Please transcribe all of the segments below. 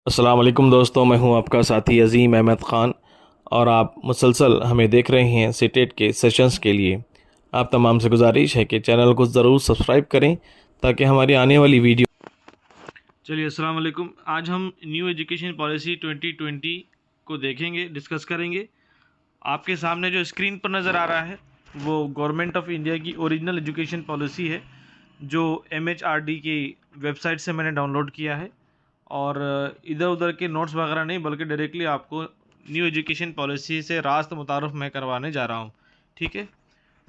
अस्सलाम वालेकुम दोस्तों, मैं हूं आपका साथी अज़ीम अहमद ख़ान और आप मुसलसल हमें देख रहे हैं सीटेट के सेशंस के लिए। आप तमाम से गुजारिश है कि चैनल को ज़रूर सब्सक्राइब करें ताकि हमारी आने वाली वीडियो। चलिए, अस्सलाम वालेकुम। आज हम न्यू एजुकेशन पॉलिसी 2020 को देखेंगे, डिस्कस करेंगे। आपके सामने जो स्क्रीन पर नज़र आ रहा है वो गवर्नमेंट ऑफ इंडिया की ओरिजिनल एजुकेशन पॉलिसी है, जो MHRD की वेबसाइट से मैंने डाउनलोड किया है। और इधर उधर के नोट्स वगैरह नहीं, बल्कि डायरेक्टली आपको न्यू एजुकेशन पॉलिसी से रास्त मुतारफ़ मैं करवाने जा रहा हूँ। ठीक है,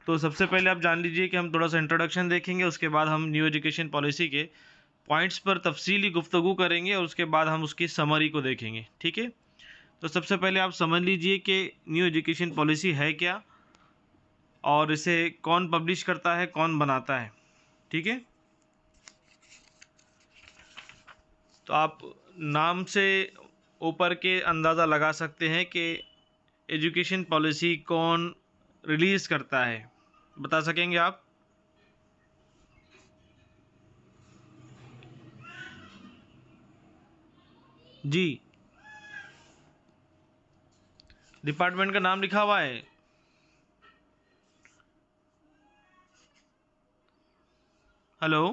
तो सबसे पहले आप जान लीजिए कि हम थोड़ा सा इंट्रोडक्शन देखेंगे, उसके बाद हम न्यू एजुकेशन पॉलिसी के पॉइंट्स पर तफसीली गुफ्तगू करेंगे और उसके बाद हम उसकी समरी को देखेंगे। ठीक है, तो सबसे पहले आप समझ लीजिए कि न्यू एजुकेशन पॉलिसी है क्या और इसे कौन पब्लिश करता है, कौन बनाता है। ठीक है, तो आप नाम से ऊपर के अंदाज़ा लगा सकते हैं कि एजुकेशन पॉलिसी कौन रिलीज़ करता है। बता सकेंगे आप? जी, डिपार्टमेंट का नाम लिखा हुआ है। हेलो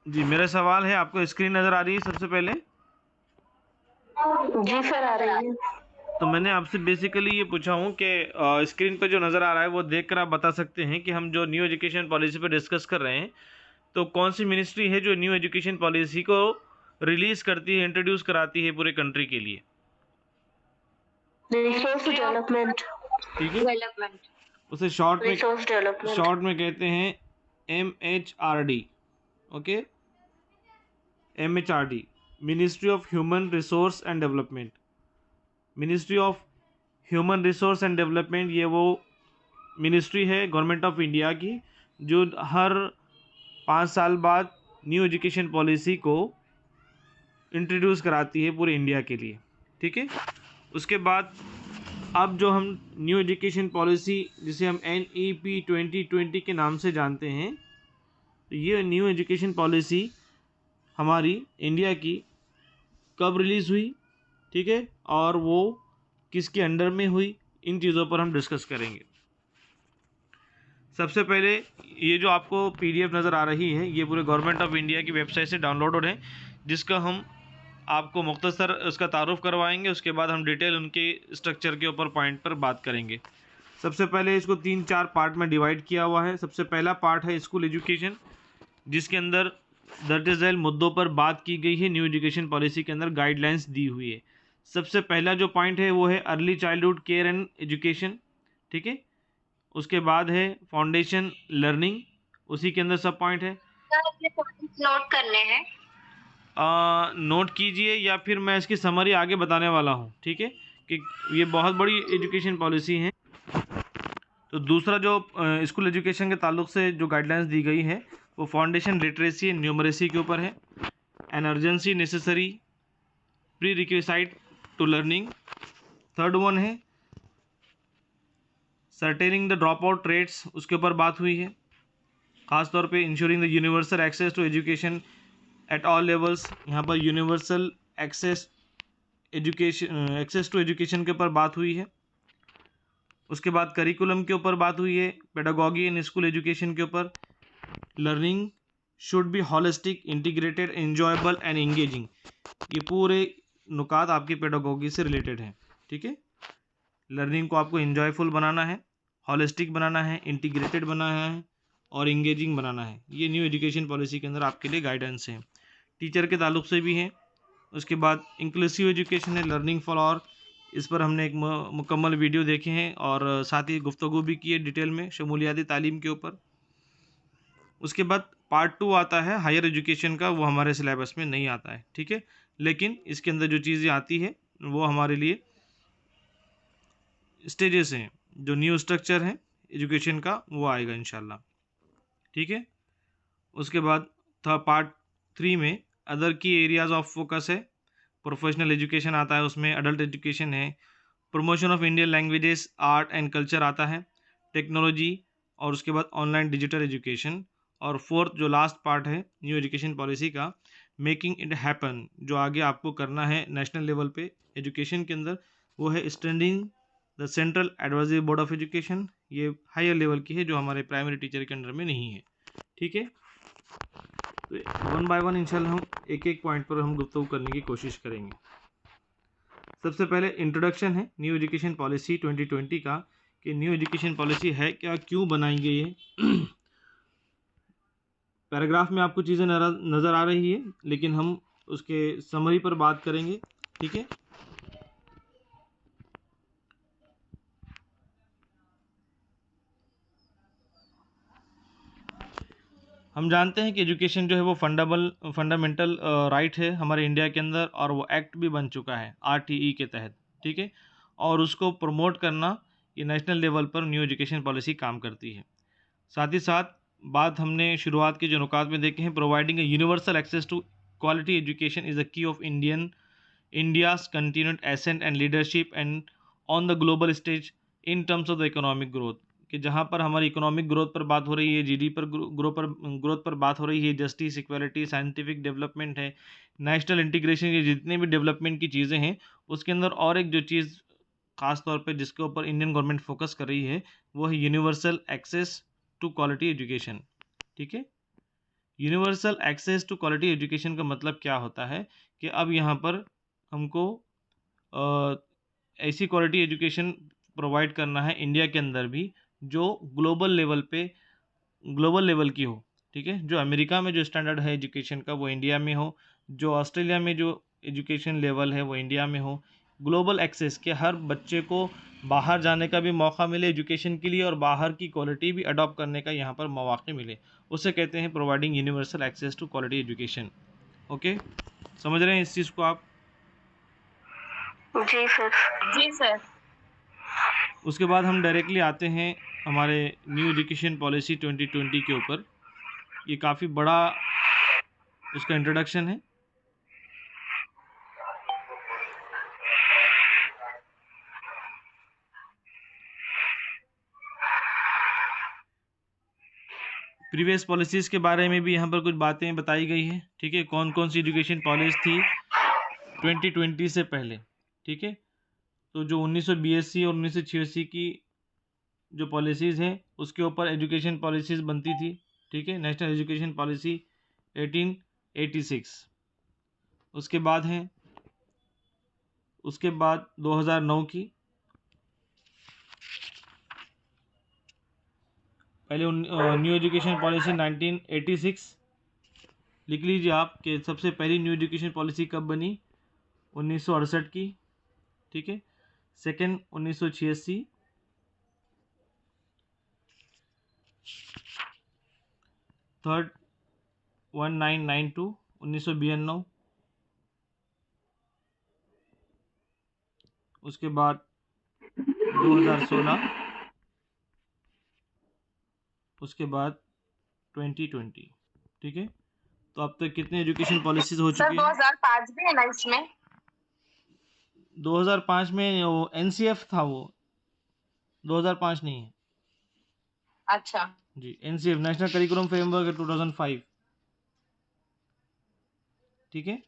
जी, मेरा सवाल है, आपको स्क्रीन नज़र आ रही है सबसे पहले? जी सर, आ रही है। तो मैंने आपसे बेसिकली ये पूछा हूँ कि स्क्रीन पे जो नज़र आ रहा है वो देखकर आप बता सकते हैं कि हम जो न्यू एजुकेशन पॉलिसी पे डिस्कस कर रहे हैं, तो कौन सी मिनिस्ट्री है जो न्यू एजुकेशन पॉलिसी को रिलीज़ करती है, इंट्रोड्यूस कराती है पूरे कंट्री के लिए। Resource development. ठीक है, उसे रिसोर्स डेवलपमेंट। शॉर्ट में कहते हैं MHRD। Okay, MHRD, ministry of human resource and development. Ministry of human resource and development ये वो मिनिस्ट्री है गवर्नमेंट ऑफ इंडिया की जो हर 5 साल बाद न्यू एजुकेशन पॉलिसी को इंट्रोड्यूस कराती है पूरे इंडिया के लिए। ठीक है, उसके बाद अब जो हम न्यू एजुकेशन पॉलिसी जिसे हम NEP 2020 के नाम से जानते हैं, तो ये न्यू एजुकेशन पॉलिसी हमारी इंडिया की कब रिलीज़ हुई, ठीक है, और वो किसके अंडर में हुई, इन चीज़ों पर हम डिस्कस करेंगे। सबसे पहले ये जो आपको PDF नज़र आ रही है ये पूरे गवर्नमेंट ऑफ इंडिया की वेबसाइट से डाउनलोड है, जिसका हम आपको मुख्तसर उसका तारुफ करवाएंगे। उसके बाद हम डिटेल उनके स्ट्रक्चर के ऊपर पॉइंट पर बात करेंगे। सबसे पहले इसको 3-4 पार्ट में डिवाइड किया हुआ है। सबसे पहला पार्ट है स्कूल एजुकेशन, जिसके अंदर दर्ज झैल मुद्दों पर बात की गई है। न्यू एजुकेशन पॉलिसी के अंदर गाइडलाइंस दी हुई है। सबसे पहला जो पॉइंट है वो है early childhood care and education. ठीक है, उसके बाद है फाउंडेशन लर्निंग, उसी के अंदर सब पॉइंट है। अपने पॉइंट्स नोट करने हैं। नोट कीजिए या फिर मैं इसकी समरी आगे बताने वाला हूँ। ठीक है, कि ये बहुत बड़ी एजुकेशन पॉलिसी है। तो दूसरा जो स्कूल एजुकेशन के ताल्लुक से जो गाइडलाइंस दी गई है वो फाउंडेशन लिटरेसी एंड न्यूमरेसी के ऊपर है। An urgency necessary prerequisite to learning. Third one है ascertaining the drop out rates, उसके ऊपर बात हुई है। ख़ास तौर पे ensuring the universal access to education at all levels, यहाँ पर यूनिवर्सल एक्सेस टू एजुकेशन के ऊपर बात हुई है। उसके बाद करिकुलम के ऊपर बात हुई है, पेडागॉगी इन स्कूल एजुकेशन के ऊपर। Learning should be holistic, integrated, enjoyable and engaging. ये पूरे नुकात आपकी पेडागॉगी से रिलेटेड हैं। ठीक है, लर्निंग को आपको इंजॉयफुल बनाना है, हॉलिस्टिक बनाना है, इंटीग्रेटेड बनाना है और इंगेजिंग बनाना है। ये न्यू एजुकेशन पॉलिसी के अंदर आपके लिए गाइडेंस है। टीचर के ताल्लुक से भी है। उसके बाद इंक्लूसिव एजुकेशन है, लर्निंग फॉर ऑल। इस पर हमने एक मुकम्मल वीडियो देखे हैं और साथ ही गुफ्तगू भी की है डिटेल में शमूलियाती तालीम के ऊपर। उसके बाद पार्ट 2 आता है हायर एजुकेशन का, वो हमारे सिलेबस में नहीं आता है। ठीक है, लेकिन इसके अंदर जो चीज़ें आती है वो हमारे लिए स्टेजेस हैं, जो न्यू स्ट्रक्चर है एजुकेशन का वो आएगा इंशाल्लाह। ठीक है, उसके बाद था पार्ट 3 में अदर की एरियाज ऑफ फोकस है। प्रोफेशनल एजुकेशन आता है, उसमें अडल्ट एजुकेशन है, promotion of Indian languages, art and culture आता है, टेक्नोलॉजी और उसके बाद ऑनलाइन डिजिटल एजुकेशन और फोर्थ जो लास्ट पार्ट है न्यू एजुकेशन पॉलिसी का, मेकिंग इट हैपन, जो आगे आपको करना है नेशनल लेवल पे एजुकेशन के अंदर, वो है standing the central advisory board of education. ये हायर लेवल की है जो हमारे प्राइमरी टीचर के अंडर में नहीं है। ठीक है, तो वन बाय वन इंशाल्लाह हम एक एक पॉइंट पर हम गुफ्तगू करने की कोशिश करेंगे। सबसे पहले इंट्रोडक्शन है न्यू एजुकेशन पॉलिसी 2020 का, कि न्यू एजुकेशन पॉलिसी है क्या, क्यों बनाई गई है। पैराग्राफ में आपको चीज़ें नज़र आ रही है, लेकिन हम उसके समरी पर बात करेंगे। ठीक है, हम जानते हैं कि एजुकेशन जो है वो फंडामेंटल राइट है हमारे इंडिया के अंदर, और वो एक्ट भी बन चुका है RTE के तहत। ठीक है, और उसको प्रमोट करना ये नेशनल लेवल पर न्यू एजुकेशन पॉलिसी काम करती है। साथ ही साथ बात हमने शुरुआत के जो नुकात में देखे हैं, providing a universal access to quality education is the key of India's continued ascent and leadership and on the global stage in terms of the economic growth, कि जहाँ पर हमारी इकोनॉमिक ग्रोथ पर बात हो रही है, GDP पर ग्रोथ पर बात हो रही है, जस्टिस, इक्वालिटी, साइंटिफिक डेवलपमेंट है, नेशनल इंटीग्रेशन, ये जितने भी डेवलपमेंट की चीज़ें हैं, उसके अंदर और एक जो चीज़ खास तौर पे जिसके ऊपर इंडियन गवर्नमेंट फोकस कर रही है, वो है universal access to quality education. ठीक है, universal access to quality education का मतलब क्या होता है कि अब यहाँ पर हमको ऐसी क्वालिटी एजुकेशन प्रोवाइड करना है इंडिया के अंदर भी जो ग्लोबल लेवल की हो। ठीक है, जो अमेरिका में जो स्टैंडर्ड है एजुकेशन का वो इंडिया में हो, जो ऑस्ट्रेलिया में जो एजुकेशन लेवल है वो इंडिया में हो। ग्लोबल एक्सेस के हर बच्चे को बाहर जाने का भी मौका मिले एजुकेशन के लिए, और बाहर की क्वालिटी भी अडॉप्ट करने का यहाँ पर मौके मिले, उसे कहते हैं providing universal access to quality education. Okay, समझ रहे हैं इस चीज़ को आप? जी सर। जी सर। उसके बाद हम डायरेक्टली आते हैं हमारे न्यू एजुकेशन पॉलिसी 2020 के ऊपर। ये काफ़ी बड़ा उसका इंट्रोडक्शन है। प्रीवियस पॉलिसीज़ के बारे में भी यहाँ पर कुछ बातें बताई गई है। ठीक है, कौन कौन सी एजुकेशन पॉलिसी थी 2020 से पहले। ठीक है, तो जो 1982 और 1986 की जो पॉलिसीज़ हैं उसके ऊपर एजुकेशन पॉलिसीज़ बनती थी। ठीक है, नेशनल एजुकेशन पॉलिसी 1886। उसके बाद 2009 की, पहले न्यू एजुकेशन पॉलिसी 1986 लिख लीजिए आप, कि सबसे पहली न्यू एजुकेशन पॉलिसी कब बनी, 1968 की। ठीक है, सेकेंड 1986, थर्ड 1992 1992, उसके बाद 2016, उसके बाद 2020। ठीक है, तो अब तक कितने एजुकेशन पॉलिसीज हो चुकी हैं? 2005 भी है ना इसमें? 2005 में वो NCF था, वो 2005 नहीं है। अच्छा जी, NCF नेशनल करिकुलम फ्रेमवर्क 2005। ठीक है,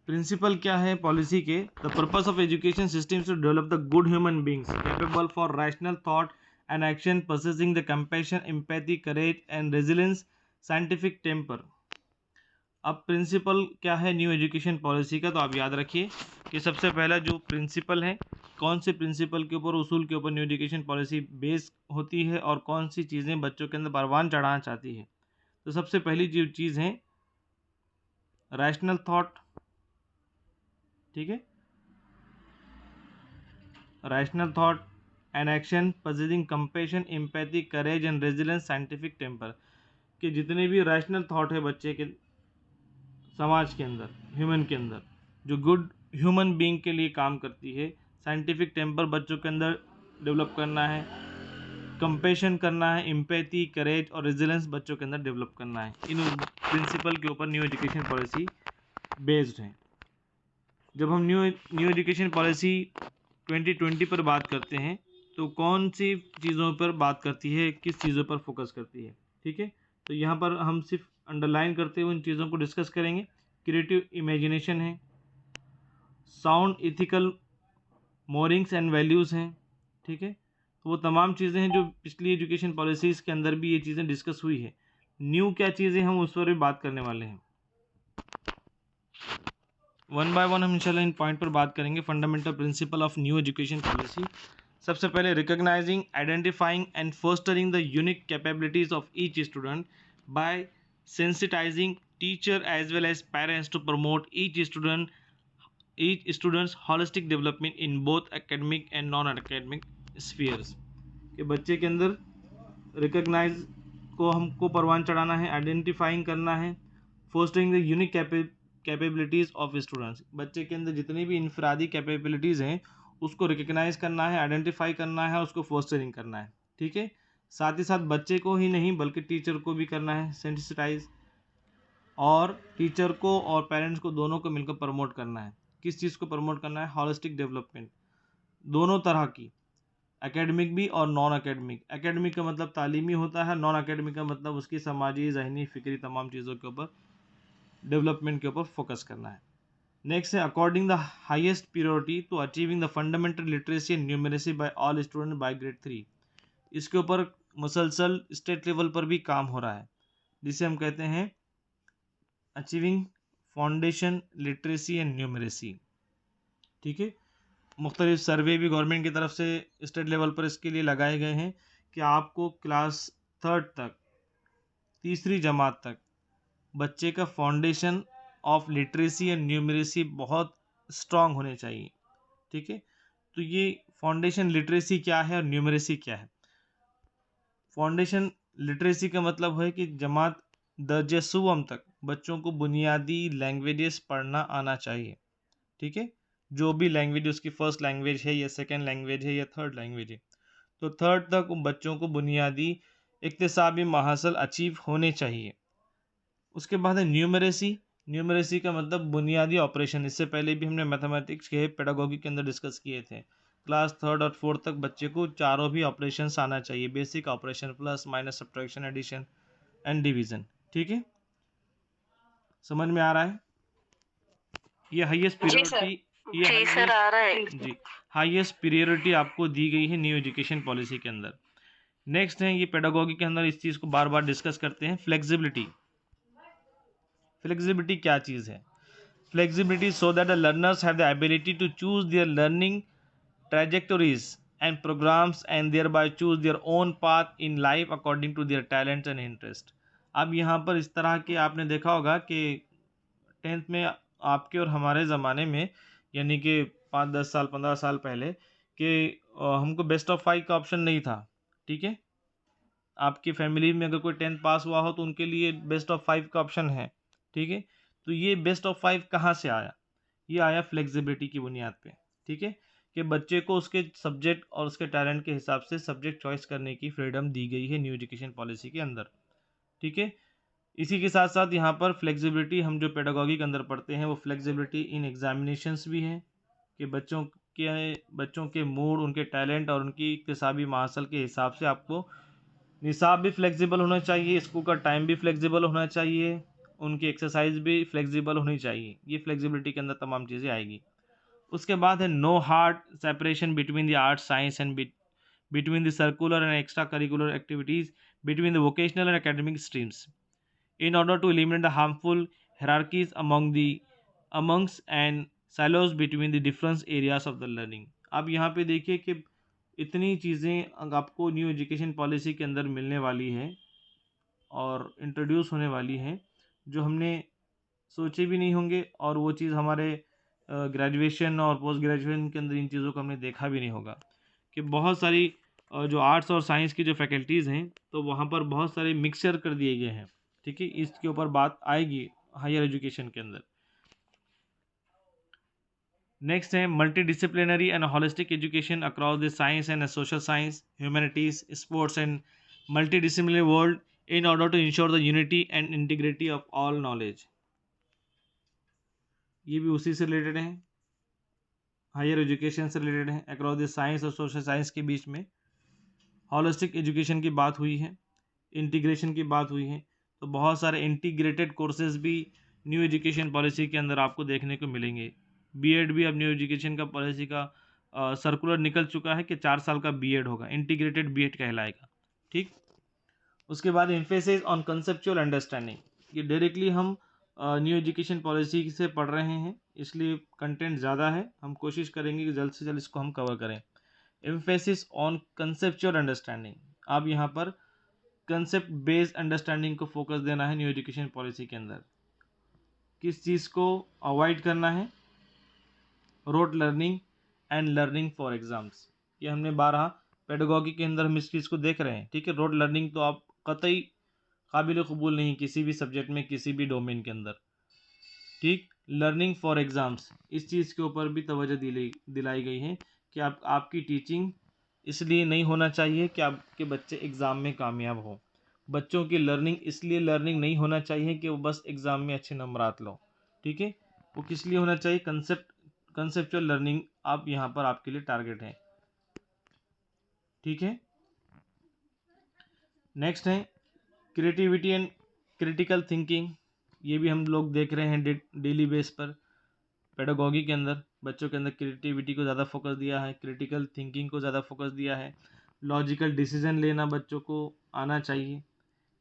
प्रिंसिपल क्या है पॉलिसी के? The purpose of education system to develop the good human beings capable for rational thought and action, possessing the compassion, empathy, courage and resilience, scientific temper. अब principal क्या है new education policy का? तो आप याद रखिए कि सबसे पहला जो प्रिंसिपल है, कौन से प्रिंसिपल के ऊपर, उसूल के ऊपर न्यू एजुकेशन पॉलिसी बेस होती है, और कौन सी चीज़ें बच्चों के अंदर परवान चढ़ाना चाहती है। तो सबसे पहली जो चीज़ है रैशनल थॉट। ठीक है, rational thought and action, possessing compassion, empathy, courage and resilience, scientific temper, कि जितने भी रैशनल थॉट है बच्चे के समाज के अंदर, ह्यूमन के अंदर, जो गुड ह्यूमन बीइंग के लिए काम करती है, साइंटिफिक टेम्पर बच्चों के अंदर डेवलप करना है, कंपैशन करना है, एम्पैथी, करेज और रेजिलेंस बच्चों के अंदर डेवलप करना है। इन प्रिंसिपल के ऊपर न्यू एजुकेशन पॉलिसी बेस्ड हैं। जब हम न्यू एजुकेशन पॉलिसी 2020 पर बात करते हैं तो कौन सी चीज़ों पर बात करती है, किस चीज़ों पर फोकस करती है, ठीक है। तो यहाँ पर हम सिर्फ अंडरलाइन करते हुए उन चीज़ों को डिस्कस करेंगे। क्रिएटिव इमेजिनेशन है, साउंड इथिकल मोरिंग्स एंड वैल्यूज़ हैं, ठीक है। तो वो तमाम चीज़ें हैं जो पिछली एजुकेशन पॉलिसीज़ के अंदर भी ये चीज़ें डिस्कस हुई है। न्यू क्या चीज़ें हम उस पर भी बात करने वाले हैं। वन बाय वन हम इंशाल्लाह इन पॉइंट पर बात करेंगे। Fundamental principle of new education policy. सबसे पहले recognising, identifying and fostering the unique capabilities of each student by sensitising teacher as well as parents to promote each students holistic development in both academic and non academic spheres. कि बच्चे के अंदर recognise को हमको परवान चढ़ाना है, identifying करना है, fostering the unique capabilities of students. बच्चे के अंदर जितनी भी इनफरादी कैपेबिलिटीज़ हैं उसको रिकग्नाइज करना है, आइडेंटिफाई करना है, उसको फोस्टरिंग करना है, ठीक है। साथ ही साथ बच्चे को ही नहीं बल्कि टीचर को भी करना है सेंसिटाइज, और टीचर को और पेरेंट्स को दोनों को मिलकर प्रमोट करना है। किस चीज़ को प्रमोट करना है? हॉलिस्टिक डेवलपमेंट, दोनों तरह की, एकेडमिक भी और नॉन एकेडमिक। एकेडमिक का मतलब तालीमी होता है, नॉन एकेडमिक का मतलब उसकी समाजी, जहनी, फिक्री तमाम चीज़ों के ऊपर, डेवलपमेंट के ऊपर फोकस करना है। नेक्स्ट है according the highest priority to achieving the fundamental literacy and numeracy by all student by grade 3। इसके ऊपर मुसलसल स्टेट लेवल पर भी काम हो रहा है, जिसे हम कहते हैं achieving foundation literacy and numeracy, ठीक है। मुख्तलिफ सर्वे भी गवर्नमेंट की तरफ से स्टेट लेवल पर इसके लिए लगाए गए हैं कि आपको क्लास 3 तक, तीसरी जमात तक बच्चे का foundation of literacy and numeracy बहुत स्ट्रांग होने चाहिए, ठीक है। तो ये फाउंडेशन लिटरेसी क्या है और न्यूमरेसी क्या है? फाउंडेशन लिटरेसी का मतलब है कि जमात दर्जे सुवम तक बच्चों को बुनियादी लैंग्वेजेस पढ़ना आना चाहिए, ठीक है। जो भी लैंग्वेज उसकी फर्स्ट लैंग्वेज है या सेकेंड लैंग्वेज है या थर्ड लैंग्वेज है, तो थर्ड तक उन बच्चों को बुनियादी इक्तिसाबी महासल अचीव होने चाहिए। उसके बाद है न्यूमरेसी। न्यूमरेसी का मतलब बुनियादी ऑपरेशन। इससे पहले भी हमने मैथमेटिक्स के पेडागोगी के अंदर डिस्कस किए थे। क्लास 3 और 4 तक बच्चे को चारों भी ऑपरेशंस आना चाहिए, basic operation, plus minus, subtraction, addition and division, ठीक है। समझ में आ रहा है? ये हाईएस्ट जी सर। प्रायोरिटी, ये जी सर, आ रहा है। जी हाईएस्ट प्रायोरिटी आपको दी गई है न्यू एजुकेशन पॉलिसी के अंदर। नेक्स्ट है, ये पेडागोगी के अंदर इस चीज़ को बार बार डिस्कस करते हैं, फ्लेक्सिबिलिटी। फ्लेक्सिबिलिटी क्या चीज़ है? Flexibility so that the learners have the ability to choose their learning trajectories and programs and thereby choose their own path in life according to their talents and interest। अब यहाँ पर इस तरह के आपने देखा होगा कि 10th में आपके और हमारे ज़माने में, यानी कि 5-10 साल 15 साल पहले, कि हमको बेस्ट ऑफ 5 का ऑप्शन नहीं था, ठीक है। आपकी फैमिली में अगर कोई 10th पास हुआ हो तो उनके लिए बेस्ट ऑफ 5 का ऑप्शन है, ठीक है। तो ये बेस्ट ऑफ 5 कहाँ से आया? ये आया फ्लेक्सिबिलिटी की बुनियाद पे, ठीक है, कि बच्चे को उसके सब्जेक्ट और उसके टैलेंट के हिसाब से सब्जेक्ट चॉइस करने की फ्रीडम दी गई है न्यू एजुकेशन पॉलिसी के अंदर, ठीक है। इसी के साथ साथ यहाँ पर फ्लेक्सिबिलिटी हम जो पेडागोगी के अंदर पढ़ते हैं वो फ्लेक्सिबिलिटी इन एग्जामिनेशंस भी है, कि बच्चों के मूड, उनके टैलेंट और उनकी इक्तिसाबी माहसल के हिसाब से आपको निसाब भी फ्लेक्सिबल होना चाहिए, स्कूल का टाइम भी फ्लेक्सिबल होना चाहिए, उनकी एक्सरसाइज भी फ्लेक्सिबल होनी चाहिए। ये फ्लेक्सिबिलिटी के अंदर तमाम चीज़ें आएगी। उसके बाद है no hard separation between the art science and between the circular and extra curricular activities, between the vocational and academic streams, in order to eliminate the harmful hierarchies amongst and silos between the different areas of the learning। अब यहाँ पे देखिए कि इतनी चीज़ें आपको new education policy के अंदर मिलने वाली है और इंट्रोड्यूस होने वाली हैं जो हमने सोचे भी नहीं होंगे, और वो चीज़ हमारे ग्रेजुएशन और पोस्ट ग्रेजुएशन के अंदर इन चीज़ों को हमने देखा भी नहीं होगा, कि बहुत सारी जो आर्ट्स और साइंस की जो फैकल्टीज़ हैं तो वहाँ पर बहुत सारे मिक्सचर कर दिए गए हैं, ठीक है। इसके ऊपर बात आएगी हायर एजुकेशन के अंदर। नेक्स्ट है multi disciplinary and holistic education across the science and social science, humanities, sports and multi disciplinary world in order to ensure the unity and integrity of all knowledge। ये भी उसी से related है, higher education से related है। Across the science और social science के बीच में हॉलिस्टिक एजुकेशन की बात हुई है, इंटीग्रेशन की बात हुई है। तो बहुत सारे इंटीग्रेटेड कोर्सेज भी न्यू एजुकेशन पॉलिसी के अंदर आपको देखने को मिलेंगे। बीएड भी अब न्यू एजुकेशन का पॉलिसी का सर्कुलर निकल चुका है कि 4 साल का बीएड होगा, इंटीग्रेटेड बीएड कहलाएगा। ठीक, उसके बाद एम्फेसिस ऑन कंसेप्चुअल अंडरस्टैंडिंग, ये डायरेक्टली हम न्यू एजुकेशन पॉलिसी से पढ़ रहे हैं, इसलिए कंटेंट ज़्यादा है, हम कोशिश करेंगे कि जल्द से जल्द इसको हम कवर करें। एम्फेसिस ऑन कंसेप्चुअल अंडरस्टैंडिंग, आप यहाँ पर कंसेप्ट बेस्ड अंडरस्टैंडिंग को फोकस देना है न्यू एजुकेशन पॉलिसी के अंदर। किस चीज़ को अवॉइड करना है? Rote learning and learning for exams, ये हमने 12 पेडागॉजी के अंदर हम इस चीज़ को देख रहे हैं। ठीक है, रोट लर्निंग तो आप कतई काबिल कबूल नहीं किसी भी सब्जेक्ट में, किसी भी डोमेन के अंदर। ठीक, लर्निंग फॉर एग्ज़ाम्स, इस चीज़ के ऊपर भी तवज्जो दिलाई गई है कि आपकी टीचिंग इसलिए नहीं होना चाहिए कि आपके बच्चे एग्ज़ाम में कामयाब हो। बच्चों की लर्निंग इसलिए लर्निंग नहीं होना चाहिए कि वो बस एग्ज़ाम में अच्छे नंबरात लो। ठीक है, वो किस लिए होना चाहिए? कंसेप्चुअल लर्निंग आप यहाँ पर आपके लिए टारगेट है। ठीक है, नेक्स्ट है क्रिएटिविटी एंड क्रिटिकल थिंकिंग, ये भी हम लोग देख रहे हैं डेली बेस पर। पेडागॉजी के अंदर बच्चों के अंदर क्रिएटिविटी को ज़्यादा फोकस दिया है, क्रिटिकल थिंकिंग को ज़्यादा फोकस दिया है, लॉजिकल डिसीजन लेना बच्चों को आना चाहिए।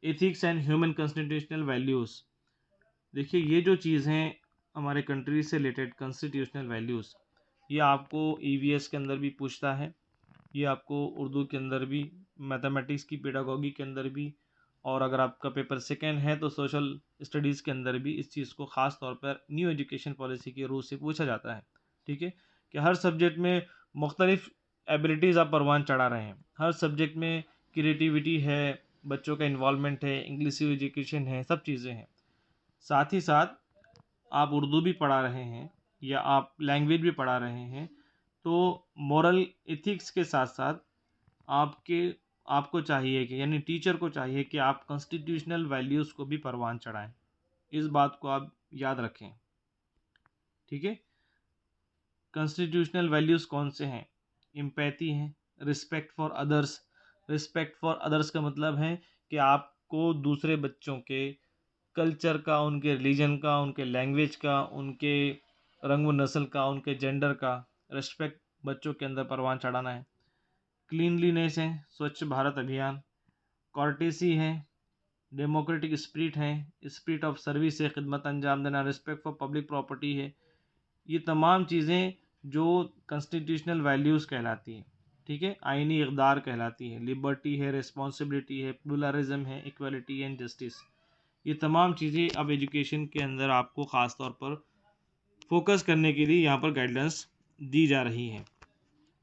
Ethics and human constitutional values, देखिए ये जो चीज़ हैं हमारे कंट्री से रिलेटेड कॉन्स्टिट्यूशनल वैल्यूज़, ये आपको ईवीएस के अंदर भी पूछता है, ये आपको उर्दू के अंदर भी, मैथमेटिक्स की पेडागॉजी के अंदर भी, और अगर आपका पेपर सेकेंड है तो सोशल स्टडीज़ के अंदर भी इस चीज़ को ख़ास तौर पर न्यू एजुकेशन पॉलिसी के रूल से पूछा जाता है। ठीक है, कि हर सब्जेक्ट में मुख्तलिफ एबिलिटीज़ आप परवान चढ़ा रहे हैं, हर सब्जेक्ट में क्रिएटिविटी है, बच्चों का इन्वॉल्वमेंट है, इंग्लिश एजुकेशन है, सब चीज़ें हैं। साथ ही साथ आप उर्दू भी पढ़ा रहे हैं या आप लैंग्वेज भी पढ़ा रहे हैं, तो मॉरल एथिक्स के साथ साथ आपको चाहिए कि, यानी टीचर को चाहिए कि आप कॉन्स्टिट्यूशनल वैल्यूज़ को भी परवान चढ़ाएं। इस बात को आप याद रखें। ठीक है, कॉन्स्टिट्यूशनल वैल्यूज़ कौन से हैं? एम्पैथी है, respect for others. Respect for others का मतलब है कि आपको दूसरे बच्चों के कल्चर का, उनके रिलीजन का, उनके लैंग्वेज का, उनके रंग व नस्ल का, उनके जेंडर का रिस्पेक्ट बच्चों के अंदर परवान चढ़ाना है। क्लीनलीनेस है, स्वच्छ भारत अभियान। कॉर्टेसी है, डेमोक्रेटिक स्पिरिट है, स्पिरिट ऑफ सर्विस है, खिदमत अंजाम देना, रिस्पेक्ट फॉर पब्लिक प्रॉपर्टी है। ये तमाम चीज़ें जो कॉन्स्टिट्यूशनल वैल्यूज़ कहलाती हैं। ठीक है, आइनी इक़दार कहलाती है, लिबर्टी है, रिस्पॉन्सिबिलिटी है, प्लुरलिज्म है, इक्वलिटी एंड जस्टिस। ये तमाम चीज़ें अब एजुकेशन के अंदर आपको ख़ास तौर पर फोकस करने के लिए यहाँ पर गाइडलाइंस दी जा रही हैं।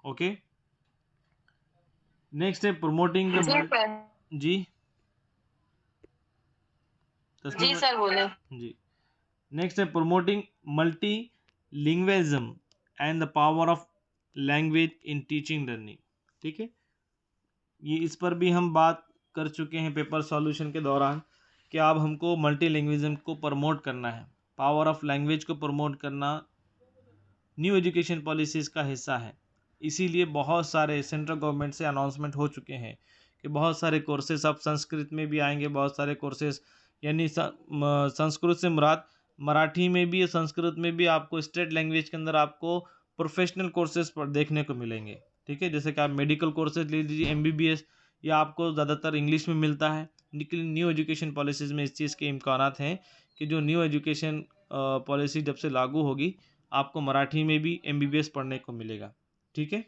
ओके, नेक्स्ट है प्रमोटिंग जी द, सर। जी जी तस्लीम सर बोले। जी, नेक्स्ट है promoting multi linguism and the power of language in teaching learning. ठीक है, ये इस पर भी हम बात कर चुके हैं पेपर सॉल्यूशन के दौरान कि अब हमको मल्टी लिंग्विज्म को प्रमोट करना है, पावर ऑफ लैंग्वेज को प्रमोट करना न्यू एजुकेशन पॉलिसीज़ का हिस्सा है। इसीलिए बहुत सारे सेंट्रल गवर्नमेंट से अनाउंसमेंट हो चुके हैं कि बहुत सारे कोर्सेज अब संस्कृत में भी आएंगे, बहुत सारे कोर्सेज, यानी संस्कृत से मुराद मराठी में भी, संस्कृत में भी आपको स्टेट लैंग्वेज के अंदर आपको प्रोफेशनल कोर्सेज पर देखने को मिलेंगे। ठीक है, जैसे कि आप मेडिकल कोर्सेज ले लीजिए, एमबीबीएस, या आपको ज़्यादातर इंग्लिश में मिलता है। लेकिन न्यू एजुकेशन पॉलिसीज़ में इस चीज़ के इम्कानात हैं कि जो न्यू एजुकेशन पॉलिसी जब से लागू होगी, आपको मराठी में भी एमबीबीएस पढ़ने को मिलेगा। ठीक है,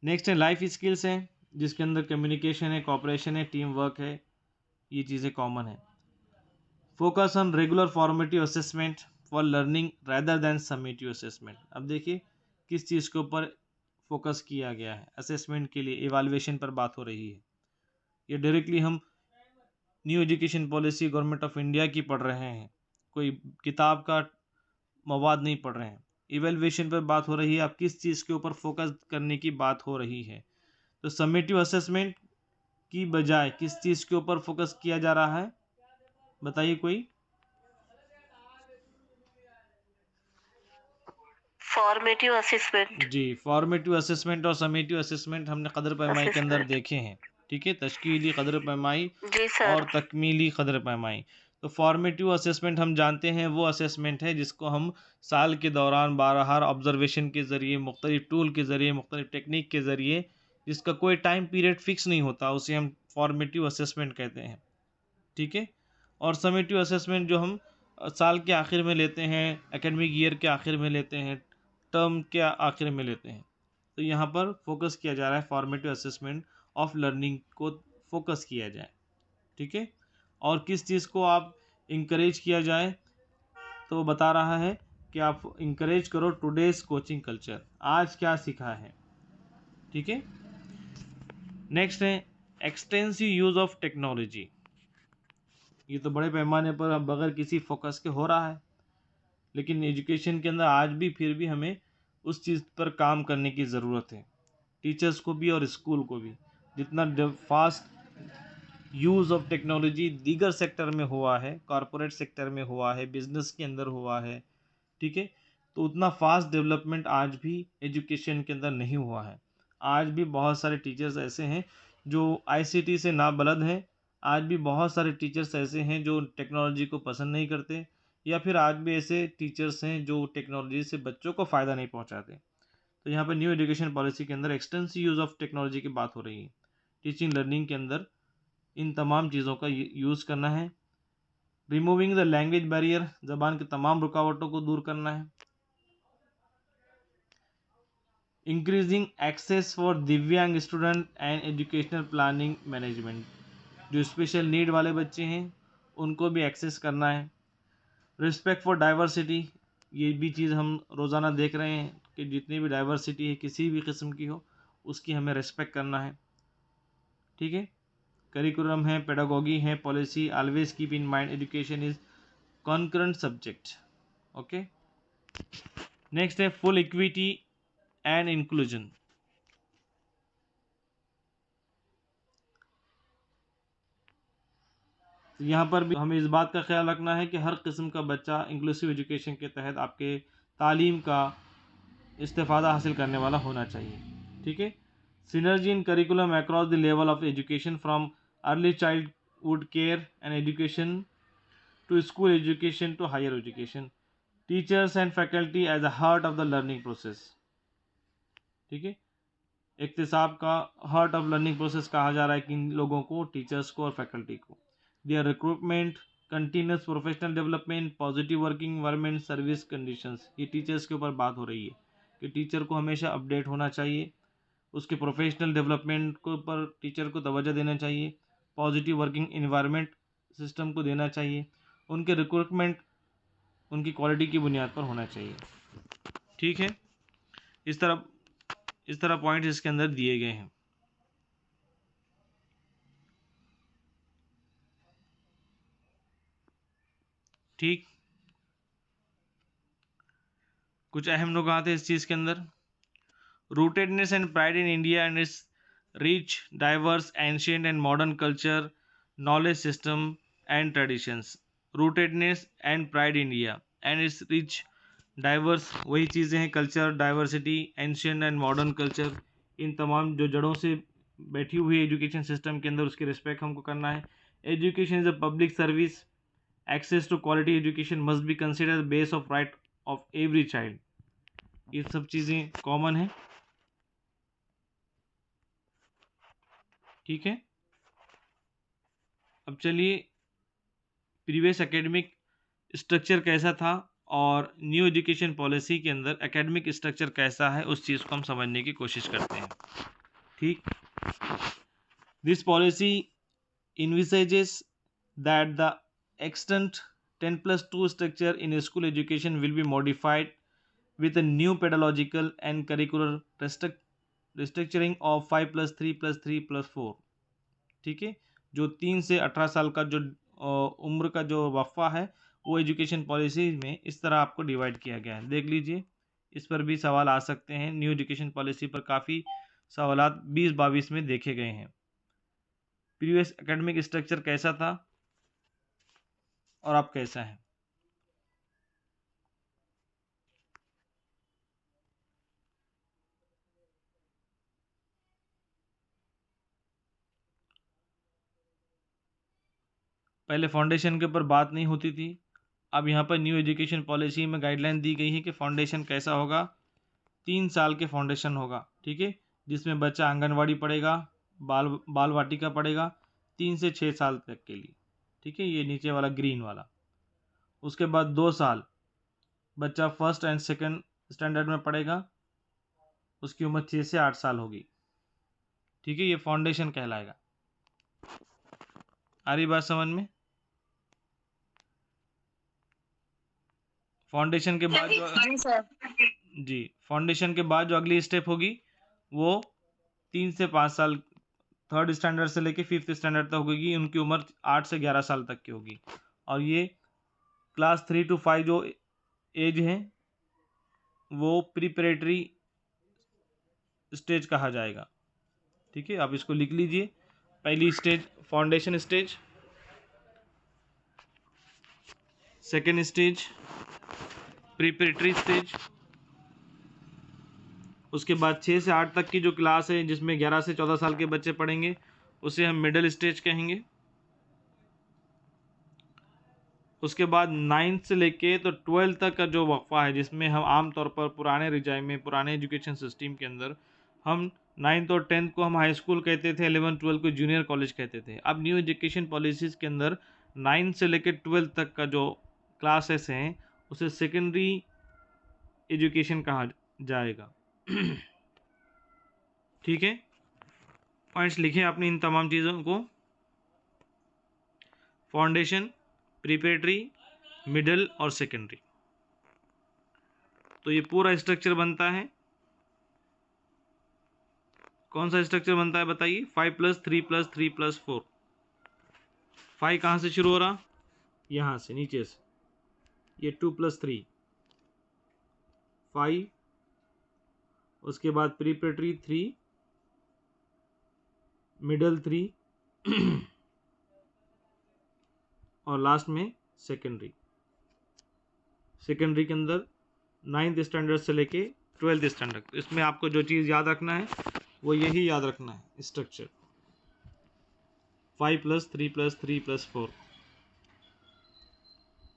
नेक्स्ट है लाइफ स्किल्स है, जिसके अंदर कम्युनिकेशन है, कोऑपरेशन है, टीम वर्क है, ये चीज़ें कॉमन है। Focus on regular formative assessment for learning rather than summative assessment. अब देखिए किस चीज़ के ऊपर फोकस किया गया है, असेसमेंट के लिए इवाल्युएशन पर बात हो रही है। ये डायरेक्टली हम new education policy government of India की पढ़ रहे हैं, कोई किताब का मवाद नहीं पढ़ रहे हैं। इवेल्युएशन पर बात हो रही है, आप किस चीज़ के ऊपर फोकस करने की बात हो रही है। तो समेटिव असेसमेंट की बजाय किस चीज़ के ऊपर फोकस किया जा रहा है, बताइए कोई? Formative assessment. जी, फॉर्मेटिव असेसमेंट और समेटिव असेसमेंट हमने कदर पैमाई के अंदर असेसमेंट। देखे हैं। ठीक है, तश्कीली कदर पैमाई जी सर। और तकमीली कदर पैमाई। तो फॉर्मेटिव असेसमेंट हम जानते हैं वो असेसमेंट है जिसको हम साल के दौरान बारहार ऑब्जर्वेशन के ज़रिए, मुख्तलिफ टूल के ज़रिए, मुख्तलिफ टेक्निक के ज़रिए, जिसका कोई टाइम पीरियड फ़िक्स नहीं होता, उसे हम फॉर्मेटिव असेसमेंट कहते हैं। ठीक है, और समेटिव असेसमेंट जो हम साल के आखिर में लेते हैं, एकेडमिक ईयर के आखिर में लेते हैं, टर्म के आखिर में लेते हैं। तो यहाँ पर फोकस किया जा रहा है फॉर्मेटिव असेसमेंट ऑफ लर्निंग को फोकस किया जाए। ठीक है, और किस चीज़ को आप इंकरेज किया जाए, तो बता रहा है कि आप इंकरेज करो टुडेज कोचिंग कल्चर, आज क्या सीखा है। ठीक है, नेक्स्ट है एक्सटेंसिव यूज़ ऑफ टेक्नोलॉजी। ये तो बड़े पैमाने पर अब बगैर किसी फोकस के हो रहा है, लेकिन एजुकेशन के अंदर आज भी फिर भी हमें उस चीज़ पर काम करने की ज़रूरत है, टीचर्स को भी और स्कूल को भी। जितना फास्ट यूज़ ऑफ टेक्नोलॉजी दीगर सेक्टर में हुआ है, कॉरपोरेट सेक्टर में हुआ है, बिजनेस के अंदर हुआ है, ठीक है, तो उतना फास्ट डेवलपमेंट आज भी एजुकेशन के अंदर नहीं हुआ है। आज भी बहुत सारे टीचर्स ऐसे हैं जो आईसीटी से नाबलद हैं। आज भी बहुत सारे टीचर्स ऐसे हैं जो टेक्नोलॉजी को पसंद नहीं करते, या फिर आज भी ऐसे टीचर्स हैं जो टेक्नोलॉजी से बच्चों को फ़ायदा नहीं पहुंचाते। तो यहाँ पर न्यू एजुकेशन पॉलिसी के अंदर एक्सटेंसिव यूज़ ऑफ टेक्नोलॉजी की बात हो रही है। टीचिंग लर्निंग के अंदर इन तमाम चीज़ों का यूज़ करना है। रिमूविंग द लैंग्वेज बैरियर, ज़बान की तमाम रुकावटों को दूर करना है। इंक्रीजिंग एक्सेस फॉर दिव्यांग student and educational planning management, जो स्पेशल नीड वाले बच्चे हैं उनको भी एक्सेस करना है। रिस्पेक्ट फॉर डाइवर्सिटी, ये भी चीज़ हम रोज़ाना देख रहे हैं कि जितनी भी डाइवर्सिटी है किसी भी किस्म की हो, उसकी हमें रिस्पेक्ट करना है। ठीक है, करिकुलम है, पेडागोगी है, policy, always keep in mind education is concurrent subject. Okay, next है फुल इक्विटी एंड इंक्लूजन। यहाँ पर भी हमें इस बात का ख्याल रखना है कि हर किस्म का बच्चा इंक्लूसिव एजुकेशन के तहत आपके तालीम का इस्तेफ़ादा हासिल करने वाला होना चाहिए। ठीक है, synergy in curriculum across the level of education from early childhood care and education to school education to higher education, teachers and faculty as a heart of the learning process. ठीक है, इक्तिसाब का हार्ट ऑफ लर्निंग प्रोसेस कहा जा रहा है किन लोगों को, टीचर्स को और फैकल्टी को। Their recruitment, continuous professional development, positive working environment, service conditions, ये टीचर्स के ऊपर बात हो रही है कि टीचर को हमेशा अपडेट होना चाहिए, उसके प्रोफेशनल डेवलपमेंट को पर टीचर को तवज्जो देना चाहिए, पॉजिटिव वर्किंग इन्वायरमेंट सिस्टम को देना चाहिए, उनके रिक्रूटमेंट उनकी क्वालिटी की बुनियाद पर होना चाहिए। ठीक है, इस तरह पॉइंट्स इसके अंदर दिए गए हैं। ठीक, कुछ अहम नुकात है इस चीज़ के अंदर। Rootedness and pride in India and its rich diverse ancient and modern culture, knowledge system and traditions. Rootedness and pride India and its rich diverse, वही चीज़ें हैं, culture, diversity, ancient and modern culture, इन तमाम जो जड़ों से बैठी हुई एजुकेशन सिस्टम के अंदर उसकी रिस्पेक्ट हमको करना है। Education is a public service, access to quality education must be consider base of right of every child. ये सब चीज़ें कॉमन है। ठीक है, अब चलिए प्रीवियस एकेडमिक स्ट्रक्चर कैसा था और न्यू एजुकेशन पॉलिसी के अंदर एकेडमिक स्ट्रक्चर कैसा है, उस चीज़ को हम समझने की कोशिश करते हैं। ठीक, this policy envisages that the extant 10+2 structure in school education will be modified with a new pedagogical and curricular restructuring of 5+3+3+4। ठीक है, जो 3 से 18 साल का जो उम्र का जो वक्फा है वो एजुकेशन पॉलिसी में इस तरह आपको डिवाइड किया गया है। देख लीजिए, इस पर भी सवाल आ सकते हैं। न्यू एजुकेशन पॉलिसी पर काफ़ी सवालात 2022 में देखे गए हैं। प्रीवियस एकेडमिक स्ट्रक्चर कैसा था और अब कैसा है। पहले फाउंडेशन के ऊपर बात नहीं होती थी, अब यहाँ पर न्यू एजुकेशन पॉलिसी में गाइडलाइन दी गई है कि फाउंडेशन कैसा होगा, 3 साल के फाउंडेशन होगा, ठीक है, जिसमें बच्चा आंगनवाड़ी पढ़ेगा, बाल वाटिका पढ़ेगा 3 से 6 साल तक के लिए, ठीक है, ये नीचे वाला ग्रीन वाला। उसके बाद 2 साल बच्चा फर्स्ट एंड सेकंड स्टैंडर्ड में पढ़ेगा, उसकी उम्र 6 से 8 साल होगी, ठीक है, ये फाउंडेशन कहलाएगा। आ रही बात समझ में? फाउंडेशन के बाद जी सर। जी, फाउंडेशन के बाद जो अगली स्टेप होगी वो 3 से 5 साल, थर्ड स्टैंडर्ड से लेके 5th स्टैंडर्ड तक होगी, उनकी उम्र 8 से 11 साल तक की होगी। और ये क्लास 3 to 5 जो एज है वो प्रिपरेटरी स्टेज कहा जाएगा, ठीक है, आप इसको लिख लीजिए। पहली stage foundation stage, second stage preparatory stage, उसके बाद 6 से 8 तक की जो क्लास है जिसमें 11 से 14 साल के बच्चे पढ़ेंगे उसे हम मिडिल स्टेज कहेंगे। उसके बाद 9th से लेके तो 12th तक का जो वक्फा है, जिसमें हम आमतौर पर पुराने रिजाइम में, पुराने एजुकेशन सिस्टम के अंदर हम 9th और 10th को हम हाई स्कूल कहते थे, 11 12 को जूनियर कॉलेज कहते थे। अब न्यू एजुकेशन पॉलिसीज़ के अंदर 9th से लेकर 12th तक का जो क्लासेस हैं उसे सेकेंडरी एजुकेशन कहा जाएगा, ठीक है। पॉइंट्स लिखें आपने इन तमाम चीज़ों को, फाउंडेशन, प्रिपरेटरी, मिडिल और सेकेंडरी। तो ये पूरा स्ट्रक्चर बनता है। कौन सा स्ट्रक्चर बनता है बताइए? 5 + 3 + 3 + 4। 5 कहाँ से शुरू हो रहा? यहाँ से, नीचे से, ये 2 + 3 5, उसके बाद प्रिपरेटरी 3, मिडल 3 और लास्ट में सेकेंडरी। सेकेंडरी के अंदर 9th स्टैंडर्ड से लेके 12th स्टैंडर्ड। तो इसमें आपको जो चीज़ याद रखना है वो यही याद रखना है, स्ट्रक्चर 5 + 3 + 3 + 4।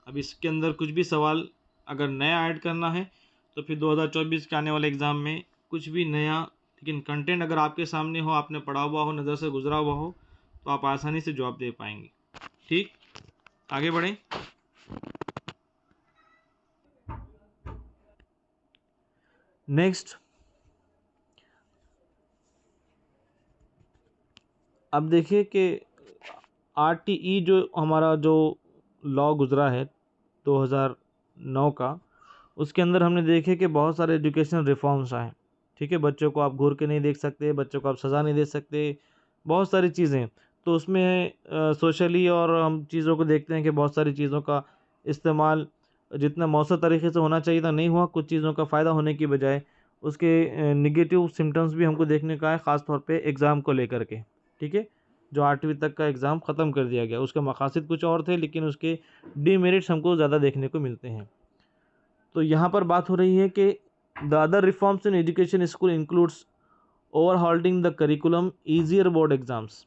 अब इसके अंदर कुछ भी सवाल अगर नया ऐड करना है तो फिर 2024 के आने वाले एग्ज़ाम में कुछ भी नया, लेकिन कंटेंट अगर आपके सामने हो, आपने पढ़ा हुआ हो, नज़र से गुजरा हुआ हो, तो आप आसानी से जवाब दे पाएंगे। ठीक, आगे बढ़ें। नेक्स्ट, अब देखिए कि RTE जो हमारा जो लॉ गुजरा है 2009 का, उसके अंदर हमने देखे कि बहुत सारे एजुकेशनल रिफॉर्म्स आए, ठीक है। बच्चों को आप घूर के नहीं देख सकते, बच्चों को आप सज़ा नहीं दे सकते, बहुत सारी चीज़ें। तो उसमें सोशली और हम चीज़ों को देखते हैं कि बहुत सारी चीज़ों का इस्तेमाल जितना मौसर तरीके से होना चाहिए था नहीं हुआ। कुछ चीज़ों का फ़ायदा होने की बजाय उसके नेगेटिव सिम्टम्स भी हमको देखने का है, ख़ास तौर पे एग्ज़ाम को लेकर के, ठीक है। जो 8वीं तक का एग्ज़ाम ख़त्म कर दिया गया, उसके मकासद कुछ और थे, लेकिन उसके डीमेरिट्स हमको ज़्यादा देखने को मिलते हैं। तो यहाँ पर बात हो रही है कि the other reforms in education school includes overhauling the curriculum, easier board exams.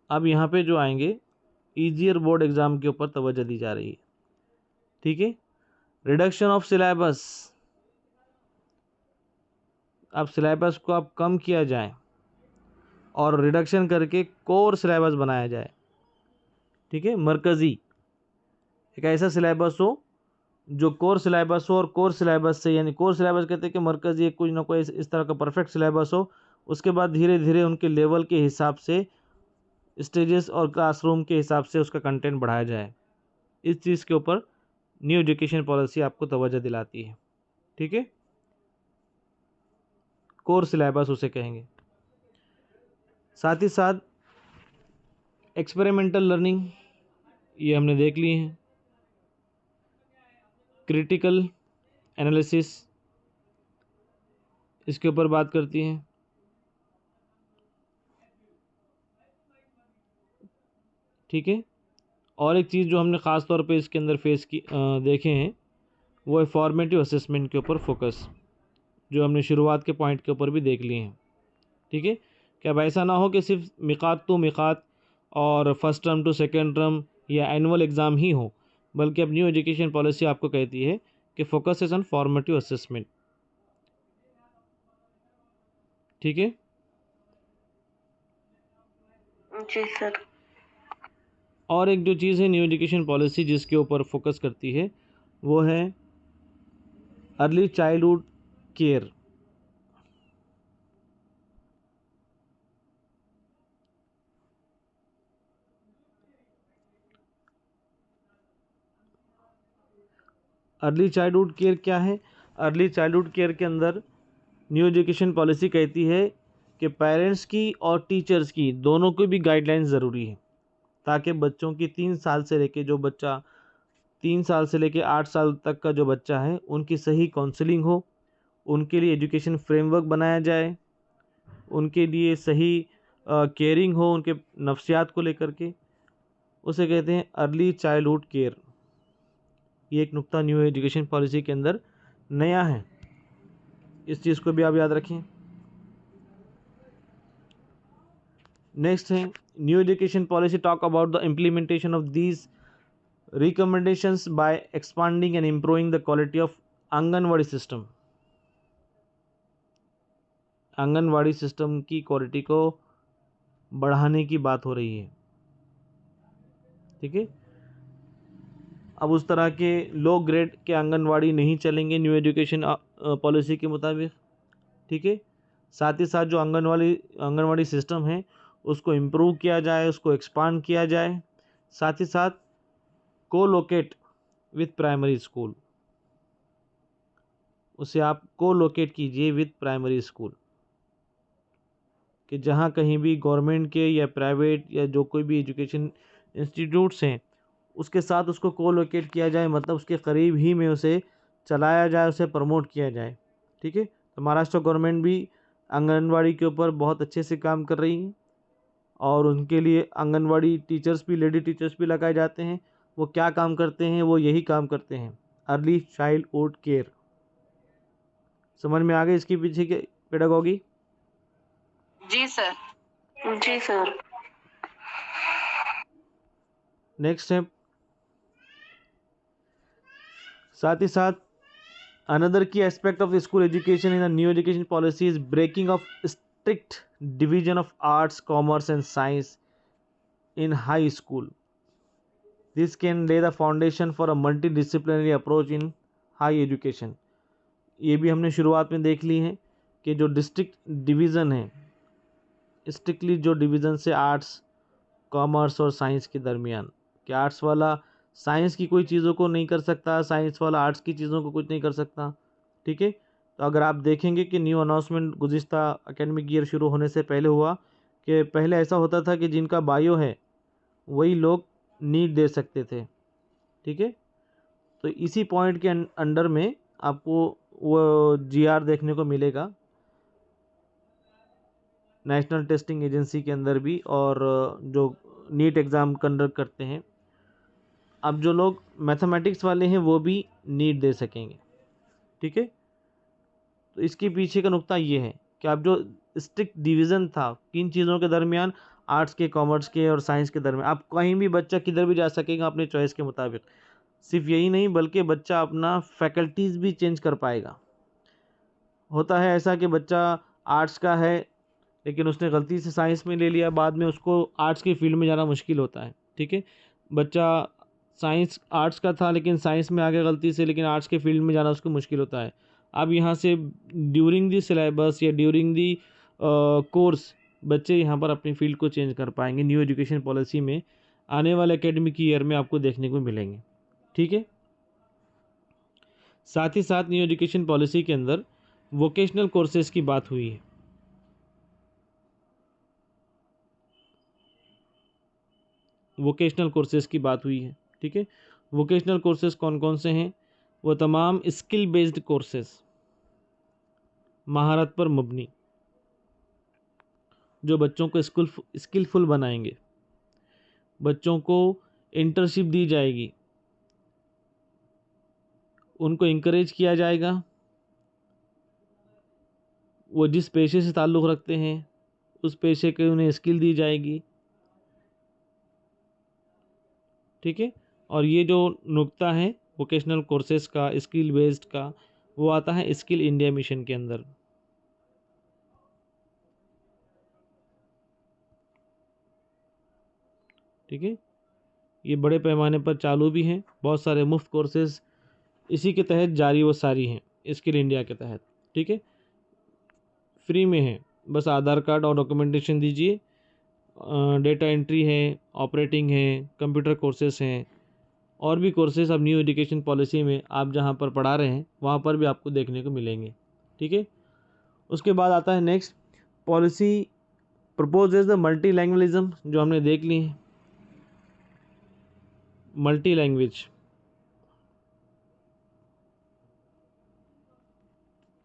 अब यहाँ पे जो आएंगे, ईजियर बोर्ड एग्जाम के ऊपर तवज्जो दी जा रही है, ठीक है। रिडक्शन ऑफ सिलेबस, अब सिलेबस को अब कम किया जाए और रिडक्शन करके कोर सिलेबस बनाया जाए, ठीक है। मरकज़ी एक ऐसा सिलेबस हो जो कोर सिलेबस हो, और कोर सिलेबस से, यानी कोर सिलेबस कहते हैं कि मरकज़ी कुछ ना कोई इस तरह का परफेक्ट सिलेबस हो। उसके बाद धीरे धीरे उनके लेवल के हिसाब से, स्टेजेस और क्लासरूम के हिसाब से उसका कंटेंट बढ़ाया जाए। इस चीज़ के ऊपर न्यू एजुकेशन पॉलिसी आपको तवज्जो दिलाती है, ठीक है। कोर सिलेबस उसे कहेंगे। साथ ही साथ एक्सपेरिमेंटल लर्निंग, ये हमने देख ली है। क्रिटिकल एनालिसिस, इसके ऊपर बात करती हैं। ठीक है। और एक चीज़ जो हमने ख़ास तौर पे इसके अंदर देखे हैं वो है फॉर्मेटिव असेसमेंट के ऊपर फोकस, जो हमने शुरुआत के पॉइंट के ऊपर भी देख लिए हैं। ठीक है। कि अब ऐसा ना हो कि सिर्फ मिकात टू मिकात और first term to second term या एनुअल एग्ज़ाम ही हो, बल्कि अब न्यू एजुकेशन पॉलिसी आपको कहती है कि focus is on formative assessment. ठीक है। जी सर। और एक जो चीज़ है न्यू एजुकेशन पॉलिसी जिसके ऊपर फोकस करती है वो है early childhood care. Early childhood care क्या है? अर्ली चाइल्डहुड केयर के अंदर न्यू एजुकेशन पॉलिसी कहती है कि पेरेंट्स की और टीचर्स की दोनों की भी गाइडलाइंस ज़रूरी है, ताकि बच्चों की 3 साल से लेके 8 साल तक का जो बच्चा है उनकी सही काउंसलिंग हो, उनके लिए एजुकेशन फ्रेमवर्क बनाया जाए, उनके लिए सही केयरिंग हो उनके नफ्सियात को लेकर के, उसे कहते हैं अर्ली चाइल्डहुड केयर। ये एक नुक्ता न्यू एजुकेशन पॉलिसी के अंदर नया है, इस चीज़ को भी आप याद रखें। नेक्स्ट है new education policy talk about the implementation of these recommendations by expanding and improving the quality of anganwadi system. Anganwadi system की क्वालिटी को बढ़ाने की बात हो रही है। ठीक है। अब उस तरह के लो ग्रेड के आंगनवाड़ी नहीं चलेंगे न्यू एजुकेशन पॉलिसी के मुताबिक। ठीक है। साथ ही साथ जो आंगनवाड़ी सिस्टम है उसको इम्प्रूव किया जाए, उसको एक्सपांड किया जाए, साथ ही साथ को-लोकेट विथ प्राइमरी स्कूल, उसे आप को-लोकेट कीजिए विथ प्राइमरी स्कूल, कि जहाँ कहीं भी गवर्नमेंट के या प्राइवेट या जो कोई भी एजुकेशन इंस्टीट्यूट्स हैं उसके साथ उसको को-लोकेट किया जाए, मतलब उसके करीब ही में उसे चलाया जाए, उसे प्रमोट किया जाए। ठीक है। तो महाराष्ट्र गवर्नमेंट भी आंगनवाड़ी के ऊपर बहुत अच्छे से काम कर रही है और उनके लिए आंगनवाड़ी टीचर्स भी, लेडी टीचर्स भी लगाए जाते हैं। वो क्या काम करते हैं? वो यही काम करते हैं, अर्ली चाइल्डहुड केयर। समझ में आ गई इसके पीछे के पेडागॉजी? जी सर। जी सर। नेक्स्ट है, साथ ही साथ another key aspect of school education in the new education policy is breaking of strict division of arts, commerce and science in high school. This can lay the foundation for a multi disciplinary approach in high education. ये भी हमने शुरुआत में देख ली है कि जो district division है, स्ट्रिक्टली जो डिवीज़न से आर्ट्स, कॉमर्स और साइंस के दरमियान, कि आर्ट्स वाला साइंस की कोई चीज़ों को नहीं कर सकता, साइंस वाला आर्ट्स की चीज़ों को कुछ नहीं कर सकता। ठीक है। तो अगर आप देखेंगे कि न्यू अनाउंसमेंट गुज़िश्ता एकेडमिक ईयर शुरू होने से पहले हुआ कि पहले ऐसा होता था कि जिनका बायो है वही लोग नीट दे सकते थे। ठीक है। तो इसी पॉइंट के अंडर में आपको वो जीआर देखने को मिलेगा नेशनल टेस्टिंग एजेंसी के अंदर भी, और जो नीट एग्ज़ाम कंडक्ट करते हैं, अब जो लोग मैथमेटिक्स वाले हैं वो भी नीट दे सकेंगे। ठीक है। तो इसके पीछे का नुक्ता ये है कि अब जो स्ट्रिक्ट डिवीज़न था किन चीज़ों के दरमियान, आर्ट्स के, कॉमर्स के और साइंस के दरमियान, अब कहीं भी बच्चा किधर भी जा सकेगा अपने चॉइस के मुताबिक। सिर्फ यही नहीं बल्कि बच्चा अपना फैकल्टीज़ भी चेंज कर पाएगा। होता है ऐसा कि बच्चा आर्ट्स का है लेकिन उसने गलती से साइंस में ले लिया, बाद में उसको आर्ट्स की फील्ड में जाना मुश्किल होता है। ठीक है। बच्चा आर्ट्स का था लेकिन साइंस में आ गया गलती से, लेकिन आर्ट्स के फील्ड में जाना उसको मुश्किल होता है। अब यहाँ से ड्यूरिंग दी सिलेबस या ड्यूरिंग दी कोर्स बच्चे यहाँ पर अपनी फील्ड को चेंज कर पाएंगे। न्यू एजुकेशन पॉलिसी में आने वाले एकेडमिक ईयर में आपको देखने को मिलेंगे। ठीक है। साथ ही साथ न्यू एजुकेशन पॉलिसी के अंदर वोकेशनल कोर्सेज की बात हुई है। वोकेशनल कोर्सेज की बात हुई है। ठीक है। वोकेशनल कोर्सेज कौन कौन से हैं? वो तमाम स्किल बेस्ड कोर्सेज, महारत पर मबनी, जो बच्चों को स्किलफुल बनाएंगे, बच्चों को इंटर्नशिप दी जाएगी, उनको इंकरेज किया जाएगा, वो जिस पेशे से ताल्लुक़ रखते हैं उस पेशे की उन्हें स्किल दी जाएगी। ठीक है, और ये जो नुक्ता है वोकेशनल कोर्सेज का, स्किल बेस्ड का, वो आता है स्किल इंडिया मिशन के अंदर। ठीक है, ये बड़े पैमाने पर चालू भी हैं, बहुत सारे मुफ्त कोर्सेज इसी के तहत जारी व सारी हैं, स्किल इंडिया के तहत। ठीक है, फ्री में है, बस आधार कार्ड और डॉक्यूमेंटेशन दीजिए। डेटा एंट्री है, ऑपरेटिंग है, कंप्यूटर कोर्सेज हैं, और भी कोर्सेज अब न्यू एजुकेशन पॉलिसी में आप जहाँ पर पढ़ा रहे हैं वहाँ पर भी आपको देखने को मिलेंगे। ठीक है, उसके बाद आता है next policy propose as the multilingualism, जो हमने देख ली है। मल्टी लैंग्वेज,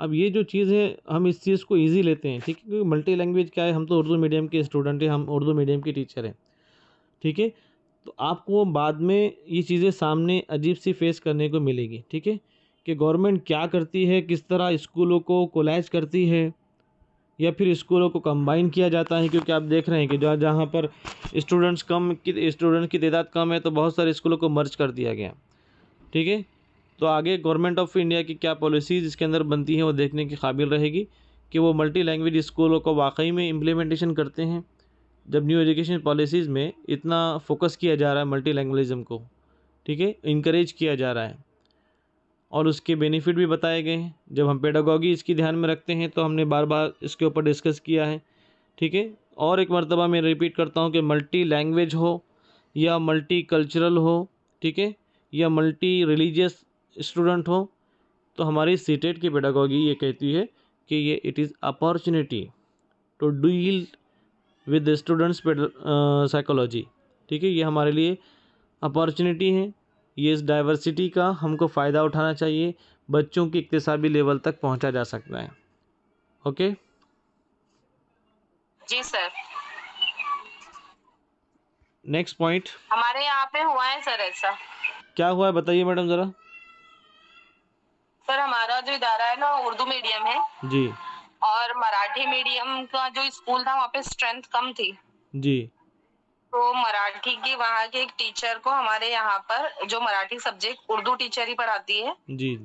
अब ये जो चीज़ है हम इस चीज़ को इजी लेते हैं। ठीक है, क्योंकि मल्टी लैंग्वेज क्या है, हम तो उर्दू मीडियम के स्टूडेंट हैं, हम उर्दू मीडियम के टीचर हैं। ठीक है, तो आपको बाद में ये चीज़ें सामने अजीब सी फेस करने को मिलेगी। ठीक है, कि गवर्नमेंट क्या करती है, किस तरह स्कूलों को कोलैज करती है, या फिर स्कूलों को कंबाइन किया जाता है। क्योंकि आप देख रहे हैं कि जहाँ जहाँ पर स्टूडेंट्स की तादाद कम है तो बहुत सारे स्कूलों को मर्ज कर दिया गया। ठीक है, तो आगे गवर्नमेंट ऑफ इंडिया की क्या पॉलिसीज़ इसके अंदर बनती हैं वो देखने की काबिल रहेगी कि वो मल्टी लैंग्वेज स्कूलों को वाकई में इम्प्लीमेंटेशन करते हैं। जब न्यू एजुकेशन पॉलिसीज़ में इतना फोकस किया जा रहा है मल्टी लैंग्वेजिज्म को, ठीक है, इनकरेज किया जा रहा है और उसके बेनिफिट भी बताए गए हैं। जब हम पेडागॉगी इसकी ध्यान में रखते हैं तो हमने बार बार इसके ऊपर डिस्कस किया है। ठीक है, और एक मरतबा मैं रिपीट करता हूँ कि मल्टी लैंग्वेज हो या मल्टी कल्चरल हो, ठीक है, या मल्टी रिलीजियस स्टूडेंट हो, तो हमारी सीटेट की पेडागॉगी ये कहती है कि ये it is opportunity to deal with students psychology. ठीक है, ये हमारे लिए अपॉर्चुनिटी है, ये इस डाइवर्सिटी का हमको फ़ायदा उठाना चाहिए, बच्चों की इक्तिसाबी लेवल तक पहुंचा जा सकता है। ओके, जी सर। नेक्स्ट पॉइंट हमारे यहाँ पे हुआ है सर ऐसा। क्या हुआ है बताइए मैडम ज़रा। सर हमारा जो इदारा है ना उर्दू मीडियम है, जी और मराठी मीडियम का जो स्कूल था वहाँ पे स्ट्रेंथ कम थी। जी तो मराठी की वहाँ के एक टीचर को हमारे यहाँ पर, जो मराठी सब्जेक्ट उर्दू टीचर ही पढ़ाती है, जी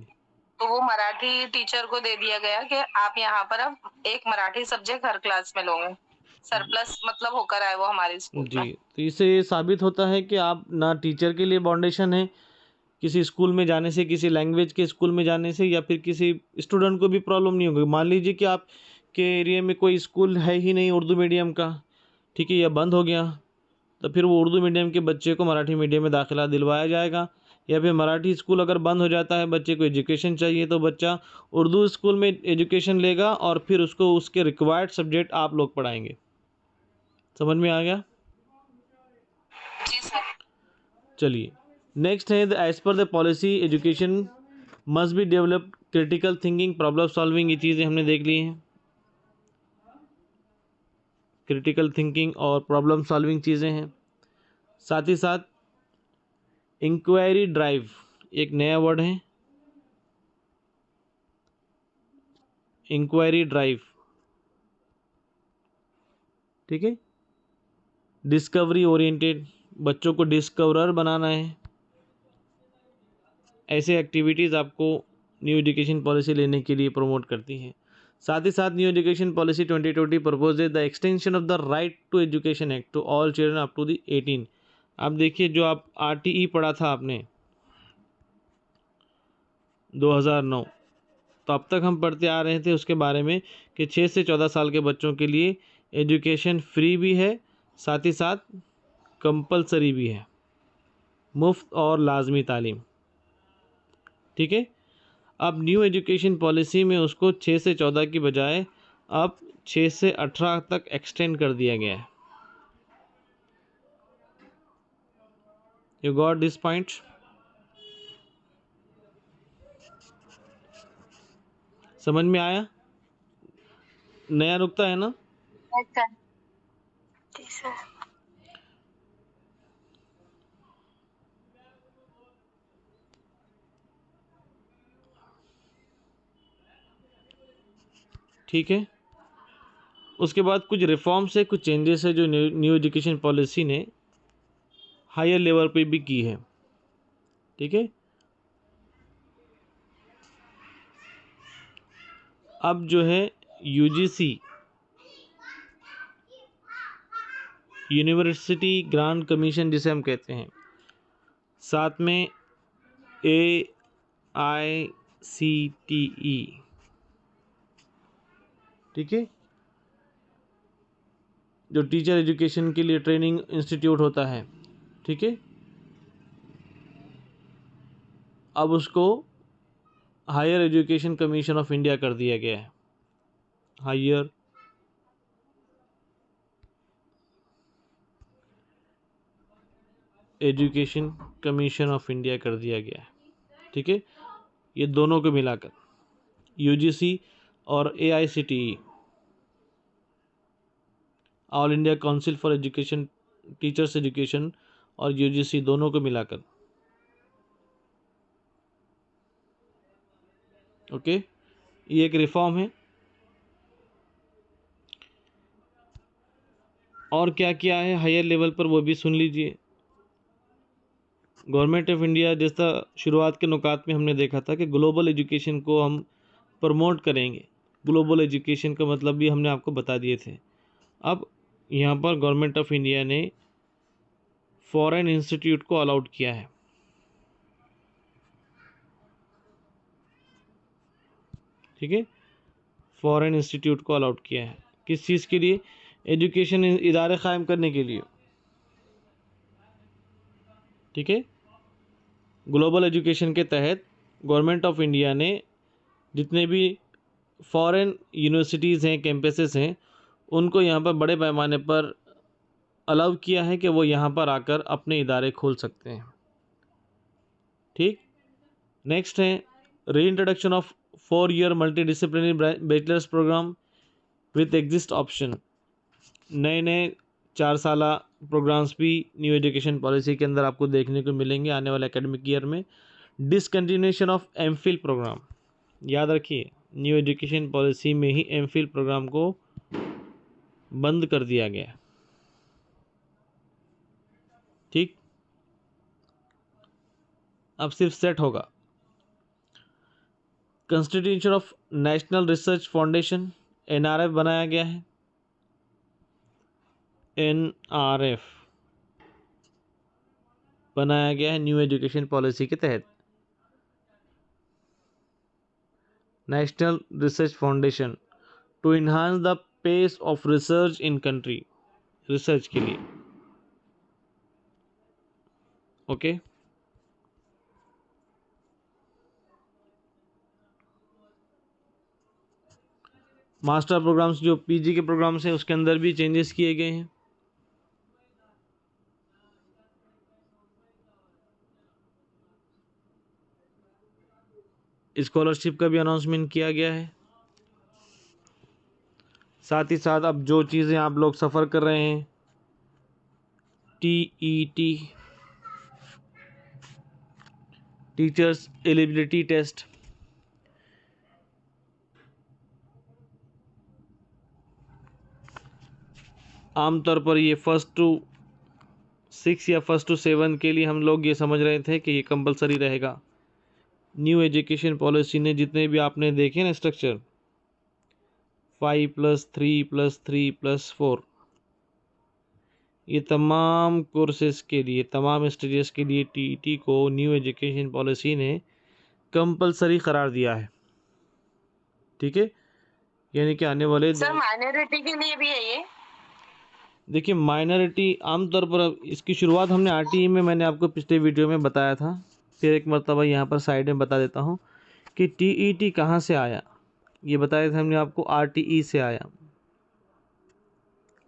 तो वो मराठी टीचर को दे दिया गया कि आप यहाँ पर अब एक मराठी सब्जेक्ट हर क्लास में लोगे। सरप्लस मतलब होकर आए वो हमारे स्कूल जी, में। तो इससे ये साबित होता है कि आप ना टीचर के लिए बाउंडेशन है किसी स्कूल में जाने से, किसी लैंग्वेज के स्कूल में जाने से, या फिर किसी स्टूडेंट को भी प्रॉब्लम नहीं होगी। मान लीजिए कि आपके एरिया में कोई स्कूल है ही नहीं उर्दू मीडियम का, ठीक है, या बंद हो गया, तो फिर वो उर्दू मीडियम के बच्चे को मराठी मीडियम में दाखिला दिलवाया जाएगा। या फिर मराठी स्कूल अगर बंद हो जाता है, बच्चे को एजुकेशन चाहिए, तो बच्चा उर्दू स्कूल में एजुकेशन लेगा और फिर उसको उसके रिक्वायर्ड सब्जेक्ट आप लोग पढ़ाएंगे। समझ में आ गया? जी सर। चलिए, नेक्स्ट है as per the policy education must be develop critical thinking, problem solving, ये चीज़ें हमने देख ली हैं। क्रिटिकल थिंकिंग और प्रॉब्लम सॉल्विंग चीज़ें हैं। साथ ही साथ इंक्वायरी ड्राइव एक नया वर्ड है, इंक्वायरी ड्राइव। ठीक है, डिस्कवरी ओरिएंटेड, बच्चों को डिस्कवरर बनाना है। ऐसे एक्टिविटीज़ आपको न्यू एजुकेशन पॉलिसी लेने के लिए प्रमोट करती हैं। साथ ही साथ new education policy 2020 proposes the extension of the right to education act to all children up to the 18। आप देखिए, जो आप RTE पढ़ा था आपने 2009, तो अब तक हम पढ़ते आ रहे थे उसके बारे में कि 6 से 14 साल के बच्चों के लिए एजुकेशन फ्री भी है, साथ ही साथ कंपलसरी भी है, मुफ्त और लाजमी तालीम। ठीक है, अब न्यू एजुकेशन पॉलिसी में उसको 6 से 14 की बजाय अब 6 से 18 तक एक्सटेंड कर दिया गया है। You got this point? समझ में आया? नया नुक्ता है ना? अच्छा। जी सर। ठीक है, उसके बाद कुछ रिफॉर्म्स है, कुछ चेंजेस है जो न्यू एजुकेशन पॉलिसी ने हायर लेवल पे भी की है। ठीक है, अब जो है यूजीसी यूनिवर्सिटी ग्रांट कमीशन जिसे हम कहते हैं, साथ में AICTE, ठीक है, जो टीचर एजुकेशन के लिए ट्रेनिंग इंस्टीट्यूट होता है, ठीक है, अब उसको higher education commission of India कर दिया गया है। Higher education commission of India कर दिया गया है। ठीक है, ये दोनों को मिलाकर यूजीसी और AICTE, all India council for education teachers education, और यूजीसी दोनों को मिलाकर, ओके, ये एक रिफॉर्म है। और क्या किया है हायर लेवल पर वो भी सुन लीजिए। गवर्नमेंट ऑफ इंडिया, जैसा शुरुआत के नुकात में हमने देखा था कि ग्लोबल एजुकेशन को हम प्रमोट करेंगे, ग्लोबल एजुकेशन का मतलब भी हमने आपको बता दिए थे। अब यहाँ पर गवर्नमेंट ऑफ इंडिया ने फॉरेन इंस्टीट्यूट को अलाउड किया है। ठीक है, फॉरेन इंस्टीट्यूट को अलाउड किया है, किस चीज़ के लिए? एजुकेशन इदारे कायम करने के लिए। ठीक है, ग्लोबल एजुकेशन के तहत गवर्नमेंट ऑफ इंडिया ने जितने भी फॉरेन यूनिवर्सिटीज़ हैं, कैंपसेस हैं, उनको यहाँ पर बड़े पैमाने पर अलाउ किया है कि वो यहाँ पर आकर अपने इदारे खोल सकते हैं। ठीक, नेक्स्ट है reintroduction of 4-year multi bachelors programme with exist option. नए नए 4 साला प्रोग्राम्स भी न्यू एजुकेशन पॉलिसी के अंदर आपको देखने को मिलेंगे आने वाले एकेडमिक ईयर में। डिसकंटिन्यूएशन ऑफ एमफिल प्रोग्राम, याद रखिए न्यू एजुकेशन पॉलिसी में ही एमफिल प्रोग्राम को बंद कर दिया गया है। ठीक, अब सिर्फ सेट होगा। Constitution of national research foundation, NRF बनाया गया है। NRF बनाया गया है न्यू एजुकेशन पॉलिसी के तहत। National research foundation to enhance the pace of research in country, research के लिए। ओके, मास्टर प्रोग्राम्स जो PG के प्रोग्राम्स हैं उसके अंदर भी चेंजेस किए गए हैं। स्कॉलरशिप का भी अनाउंसमेंट किया गया है। साथ ही साथ अब जो चीज़ें आप लोग सफ़र कर रहे हैं, TET टीचर्स एलिजिबिलिटी टेस्ट, आमतौर पर ये 1st to 6 या 1st to 7 के लिए हम लोग ये समझ रहे थे कि ये कंपलसरी रहेगा। न्यू एजुकेशन पॉलिसी ने जितने भी आपने देखे ना स्ट्रक्चर 5+3+3+4, ये तमाम कोर्सेज़ के लिए, तमाम स्टेजेस के लिए TET को न्यू एजुकेशन पॉलिसी ने कंपलसरी करार दिया है। ठीक है, यानी कि आने वाले सर माइनॉरिटी के लिए भी है ये? देखिए माइनॉरिटी आमतौर पर, इसकी शुरुआत हमने RTE में, मैंने आपको पिछले वीडियो में बताया था, फिर एक मरतबा यहाँ पर साइड में बता देता हूँ कि TET कहाँ से आया। ये बताया था हमने आपको, RTE से आया।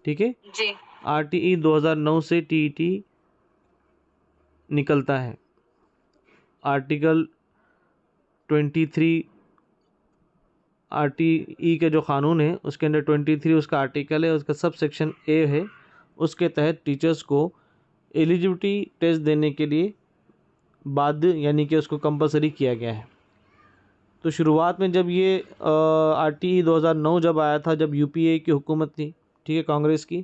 ठीक है जी, RTE 2009 से TET निकलता है। आर्टिकल 23 RTE का जो कानून है उसके अंदर 23 उसका आर्टिकल है, उसका सब सेक्शन A है, उसके तहत टीचर्स को एलिजिबिलिटी टेस्ट देने के लिए बाध्य, यानी कि उसको कंपलसरी किया गया है। तो शुरुआत में जब ये RTE 2009 जब आया था, जब UPA की हुकूमत थी, ठीक है, कांग्रेस की,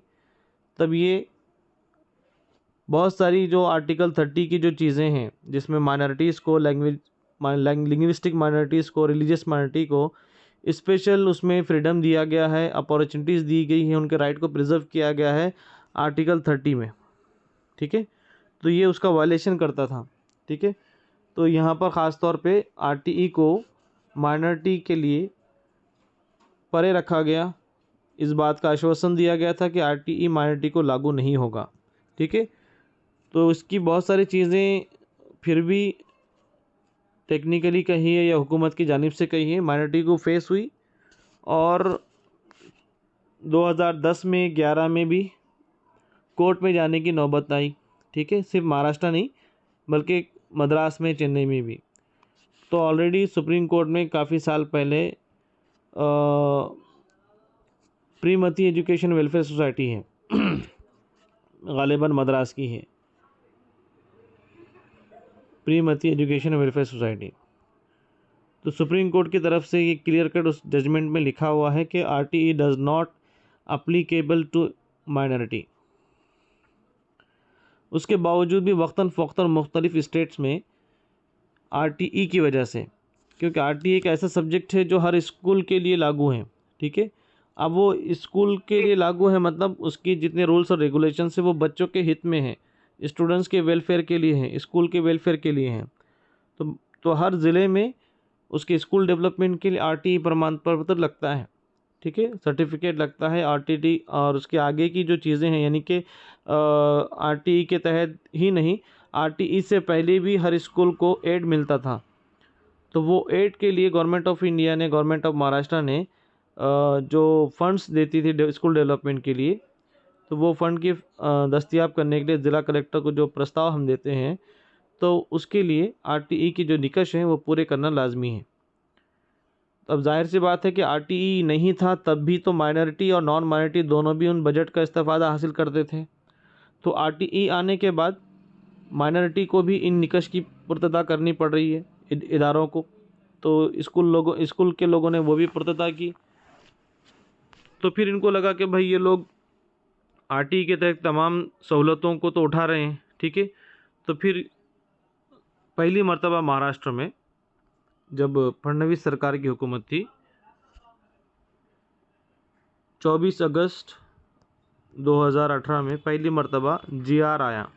तब ये बहुत सारी जो आर्टिकल 30 की जो चीज़ें हैं, जिसमें माइनॉरिटीज़ को, लिंग्विस्टिक माइनॉरिटीज़ को, रिलीजियस माइनॉरिटी को स्पेशल उसमें फ्रीडम दिया गया है, अपॉर्चुनिटीज़ दी गई हैं, उनके राइट को प्रिजर्व किया गया है आर्टिकल 30 में, ठीक है। तो ये उसका वायलेशन करता था, ठीक है। तो यहाँ पर ख़ास तौर पे RTE को माइनॉरिटी के लिए परे रखा गया। इस बात का आश्वासन दिया गया था कि RTE माइनॉरिटी को लागू नहीं होगा, ठीक है। तो इसकी बहुत सारी चीज़ें फिर भी टेक्निकली कही है या हुकूमत की जानिब से कही है, माइनॉरिटी को फेस हुई। और 2010 में 11 में भी कोर्ट में जाने की नौबत आई, ठीक है। सिर्फ महाराष्ट्र नहीं बल्कि मद्रास में, चेन्नई में भी। तो ऑलरेडी सुप्रीम कोर्ट में काफ़ी साल पहले प्रीमती एजुकेशन वेलफेयर सोसाइटी है गालिबन मद्रास की है प्रीमती एजुकेशन वेलफेयर सोसाइटी। तो सुप्रीम कोर्ट की तरफ से ये क्लियर कट उस जजमेंट में लिखा हुआ है कि RTE does not applicable to minority. उसके बावजूद भी वक्तन फ़ौक्तन मुख्तलिफ स्टेट्स में RTE की वजह से, क्योंकि RTE एक ऐसा सब्जेक्ट है जो हर स्कूल के लिए लागू है, ठीक है। अब वो स्कूल के लिए लागू है मतलब उसकी जितने रूल्स और रेगुलेशंस है वो बच्चों के हित में हैं, स्टूडेंट्स के वेलफेयर के लिए हैं, स्कूल के वेलफेयर के लिए हैं। तो हर ज़िले में उसके स्कूल डेवलपमेंट के लिए RTE प्रमाण पत्र लगता है, ठीक है, सर्टिफिकेट लगता है RTE। और उसके आगे की जो चीज़ें हैं, यानी कि RTE के तहत ही नहीं, RTE से पहले भी हर स्कूल को एड मिलता था। तो वो एड के लिए गवर्नमेंट ऑफ इंडिया ने, गवर्नमेंट ऑफ महाराष्ट्र ने जो फंड्स देती थी स्कूल डेवलपमेंट के लिए, तो वो फ़ंड की दस्तयाब करने के लिए ज़िला कलेक्टर को जो प्रस्ताव हम देते हैं, तो उसके लिए RTE की जो निकष हैं वो पूरे करना लाजमी है। अब जाहिर सी बात है कि RTE नहीं था तब भी तो माइनॉरिटी और नॉन माइनॉरिटी दोनों भी उन बजट का इस्तेफ़ादा हासिल करते थे। तो RTE आने के बाद माइनॉरिटी को भी इन निकष की पूर्तता करनी पड़ रही है इदारों को। तो स्कूल के लोगों ने वो भी पूर्तता की। तो फिर इनको लगा कि भाई ये लोग RTE के तहत तमाम सहूलतों को तो उठा रहे हैं, ठीक है। तो फिर पहली मर्तबा महाराष्ट्र में जब फडणवीस सरकार की हुकूमत थी, 24 अगस्त 2018 में पहली मर्तबा GR आया,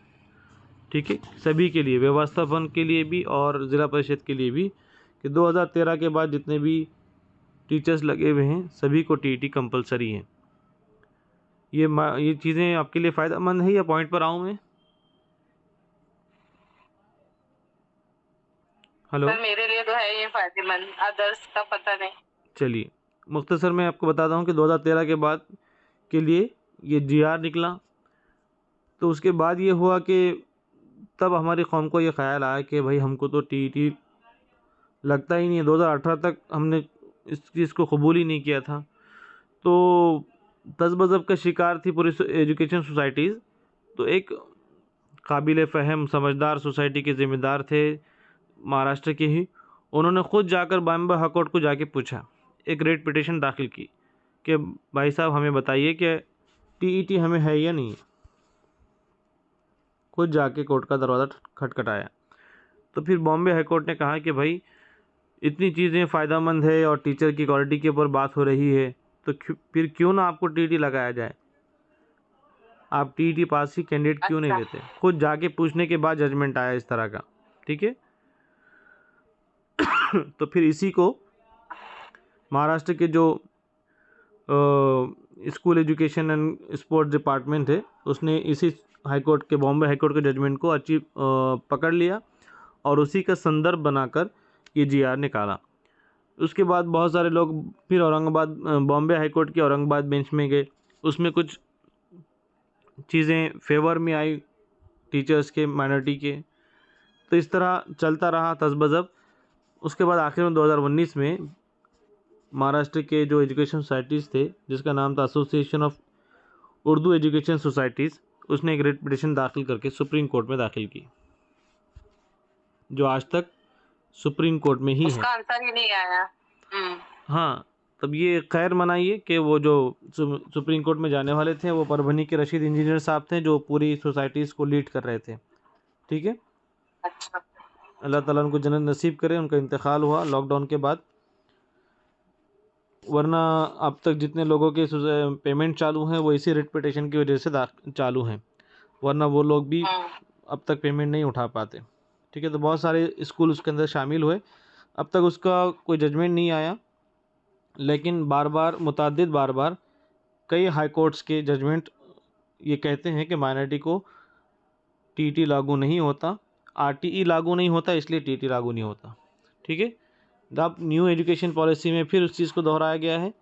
ठीक है, सभी के लिए, व्यवस्थापन के लिए भी और ज़िला परिषद के लिए भी, कि 2013 के बाद जितने भी टीचर्स लगे हुए हैं सभी को TET कंपलसरी है। ये चीज़ें आपके लिए फ़ायदेमंद है या पॉइंट पर आऊँ मैं? हेलो, सर मेरे लिए तो है ये फायदेमंद, अदर्स का पता नहीं। चलिए मुख्तसर मैं आपको बताता हूँ कि 2013 के बाद के लिए ये GR निकला। तो उसके बाद ये हुआ कि तब हमारी कौम को ये ख़्याल आया कि भाई हमको तो TET लगता ही नहीं है। 2018 तक हमने इस चीज़ को कबूल ही नहीं किया था। तो तज़बज़ब का शिकार थी पूरी एजुकेशन सोसाइटीज़। तो एक काबिल फ़हम समझदार सोसाइटी के ज़िम्मेदार थे महाराष्ट्र के ही, उन्होंने ख़ुद जाकर बॉम्बे हाई कोर्ट को जाके पूछा, एक रेट पिटीशन दाखिल की कि भाई साहब हमें बताइए कि TET हमें है या नहीं है। खुद जाके कोर्ट का दरवाज़ा खटखटाया। तो फिर बॉम्बे हाई कोर्ट ने कहा कि भाई इतनी चीज़ें फ़ायदेमंद है और टीचर की क्वालिटी के ऊपर बात हो रही है, तो फिर क्यों ना आपको TET लगाया जाए। आप TET पास ही कैंडिडेट क्यों नहीं लेते। खुद जाके पूछने के बाद जजमेंट आया इस तरह का, ठीक है। तो फिर इसी को महाराष्ट्र के जो school education and sports department है, उसने इसी हाई कोर्ट के, बॉम्बे हाई कोर्ट के जजमेंट को पकड़ लिया और उसी का संदर्भ बनाकर ये GR निकाला। उसके बाद बहुत सारे लोग फिर औरंगाबाद, बॉम्बे हाई कोर्ट के औरंगाबाद बेंच में गए। उसमें कुछ चीज़ें फेवर में आई टीचर्स के, माइनॉरिटी के। तो इस तरह चलता रहा तज़बज़ब। उसके बाद आखिर में 2019 में महाराष्ट्र के जो एजुकेशन सोसाइटीज़ थे, जिसका नाम था association of Urdu education societies, उसने एक रेट पिटीशन दाखिल करके सुप्रीम कोर्ट में दाखिल की, जो आज तक सुप्रीम कोर्ट में ही है। उसका आंसर ही नहीं आया। हाँ, तब ये खैर मनाइए कि वो जो सुप्रीम कोर्ट में जाने वाले थे वो परभनी के रशीद इंजीनियर साहब थे, जो पूरी सोसाइटीज़ को लीड कर रहे थे। ठीक है, अच्छा। अल्लाह ताला उनको जन्नत नसीब करे। उनका इंतकाल हुआ लॉकडाउन के बाद, वरना अब तक जितने लोगों के पेमेंट चालू हैं वो इसी रिट पिटीशन की वजह से चालू हैं, वरना वो लोग भी अब तक पेमेंट नहीं उठा पाते। ठीक है, तो बहुत सारे स्कूल उसके अंदर शामिल हुए। अब तक उसका कोई जजमेंट नहीं आया, लेकिन बार बार कई हाई कोर्ट्स के जजमेंट ये कहते हैं कि माइनॉरिटी को टीटी लागू नहीं होता, आरटीई लागू नहीं होता, इसलिए टीटी लागू नहीं होता। ठीक है, अब न्यू एजुकेशन पॉलिसी में फिर उस चीज़ को दोहराया गया है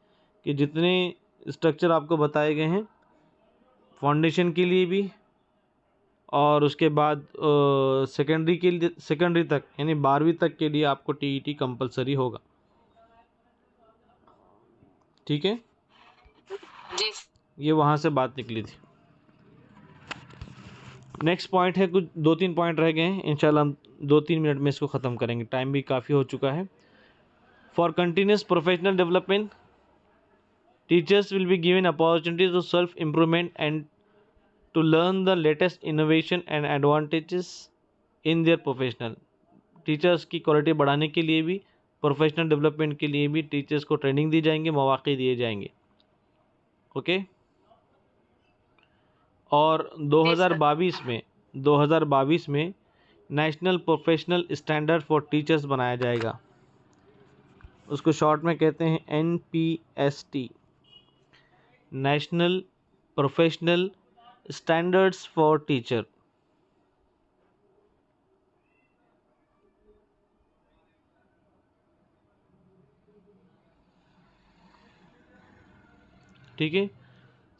कि जितने स्ट्रक्चर आपको बताए गए हैं फाउंडेशन के लिए भी, और उसके बाद सेकेंडरी तक यानी 12वीं तक के लिए आपको टीईटी कंपलसरी होगा। ठीक है, जी। ये वहाँ से बात निकली थी। नेक्स्ट पॉइंट है, कुछ 2-3 पॉइंट रह गए हैं, इंशाल्लाह हम 2-3 मिनट में इसको ख़त्म करेंगे, टाइम भी काफ़ी हो चुका है। For continuous professional development teachers will be given opportunities to self improvement and to learn the latest innovation and advantages in their professional। Teachers की क्वालिटी बढ़ाने के लिए भी, प्रोफेशनल डेवलपमेंट के लिए भी टीचर्स को ट्रेनिंग दी जाएंगे, मौक़े दिए जाएंगे। ओके, और 2022 में national professional standard for teachers बनाया जाएगा। उसको शॉर्ट में कहते हैं NPST, national professional standards for teacher. ठीक है,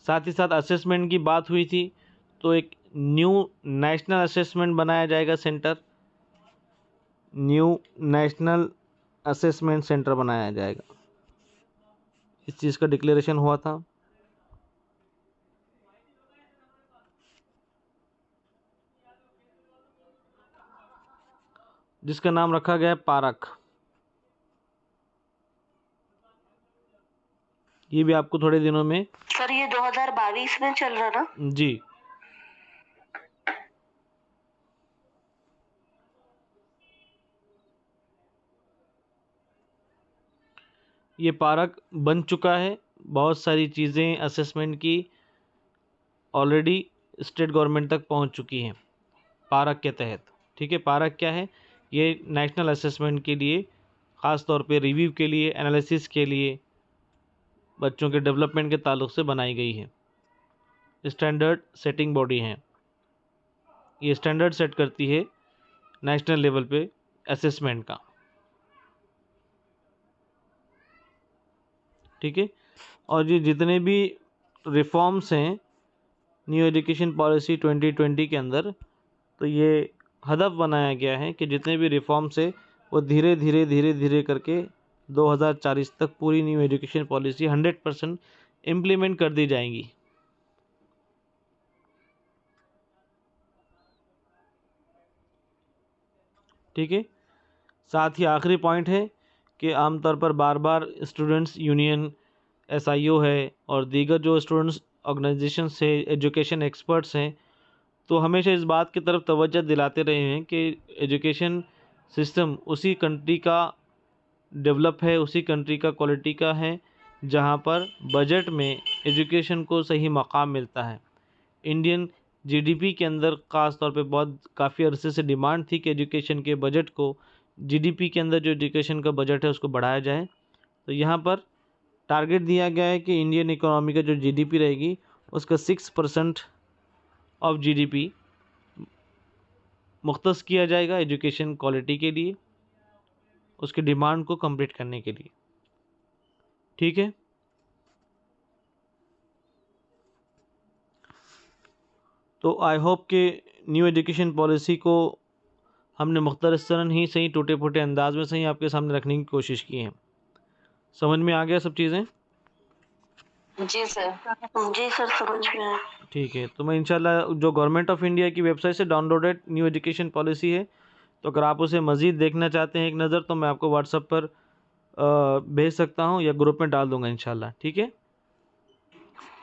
साथ ही साथ असेसमेंट की बात हुई थी, तो एक न्यू नेशनल असेसमेंट बनाया जाएगा centre, new national assessment centre बनाया जाएगा। इस चीज़ का डिक्लेरेशन हुआ था। जिसका नाम रखा गया है पारक। ये भी आपको थोड़े दिनों में, सर ये 2022 में चल रहा ना? जी, ये पारक बन चुका है। बहुत सारी चीज़ें असेसमेंट की ऑलरेडी स्टेट गवर्नमेंट तक पहुंच चुकी हैं पारक के तहत। ठीक है, पारक क्या है? ये नेशनल असेसमेंट के लिए, ख़ास तौर पे रिव्यू के लिए, एनालिसिस के लिए, बच्चों के डेवलपमेंट के ताल्लुक़ से बनाई गई है। स्टैंडर्ड सेटिंग बॉडी है, ये स्टैंडर्ड सेट करती है नेशनल लेवल पे असेसमेंट का। ठीक है, और ये जितने भी रिफॉर्म्स हैं न्यू एजुकेशन पॉलिसी 2020 के अंदर, तो ये हदफ बनाया गया है कि जितने भी रिफॉर्म्स है वो धीरे धीरे करके 2040 तक पूरी न्यू एजुकेशन पॉलिसी 100% इम्प्लीमेंट कर दी जाएंगी। ठीक है, साथ ही आखिरी पॉइंट है कि आमतौर पर बार बार स्टूडेंट्स यूनियन, SIO है और दीगर जो स्टूडेंट्स ऑर्गेनाइजेशन से एजुकेशन एक्सपर्ट्स हैं, तो हमेशा इस बात की तरफ तवज्जो दिलाते रहे हैं कि एजुकेशन सिस्टम उसी कंट्री का डेवलप है, उसी कंट्री का क्वालिटी का है जहां पर बजट में एजुकेशन को सही मकाम मिलता है। इंडियन GDP के अंदर ख़ास तौर पे काफ़ी अरसे से डिमांड थी कि एजुकेशन के बजट को, GDP के अंदर जो एजुकेशन का बजट है उसको बढ़ाया जाए। तो यहाँ पर टारगेट दिया गया है कि इंडियन इकोनॉमी का जो GDP रहेगी उसका 6% ऑफ GDP मुख्तस किया जाएगा एजुकेशन क्वालिटी के लिए, उसकी डिमांड को कंप्लीट करने के लिए। ठीक है, तो आई होप कि न्यू एजुकेशन पॉलिसी को हमने मुख्तसरन ही सही, टूटे फूटे अंदाज में सही आपके सामने रखने की कोशिश की है। समझ में आ गया सब चीज़ें? जी सर। जी सर, समझ में आया। ठीक है, तो मैं इंशाल्लाह जो गवर्नमेंट ऑफ इंडिया की वेबसाइट से डाउनलोडेड न्यू एजुकेशन पॉलिसी है, तो अगर आप उसे मज़ीद देखना चाहते हैं एक नज़र, तो मैं आपको व्हाट्सएप पर भेज सकता हूँ या ग्रुप में डाल दूँगा इंशाल्लाह। ठीक है,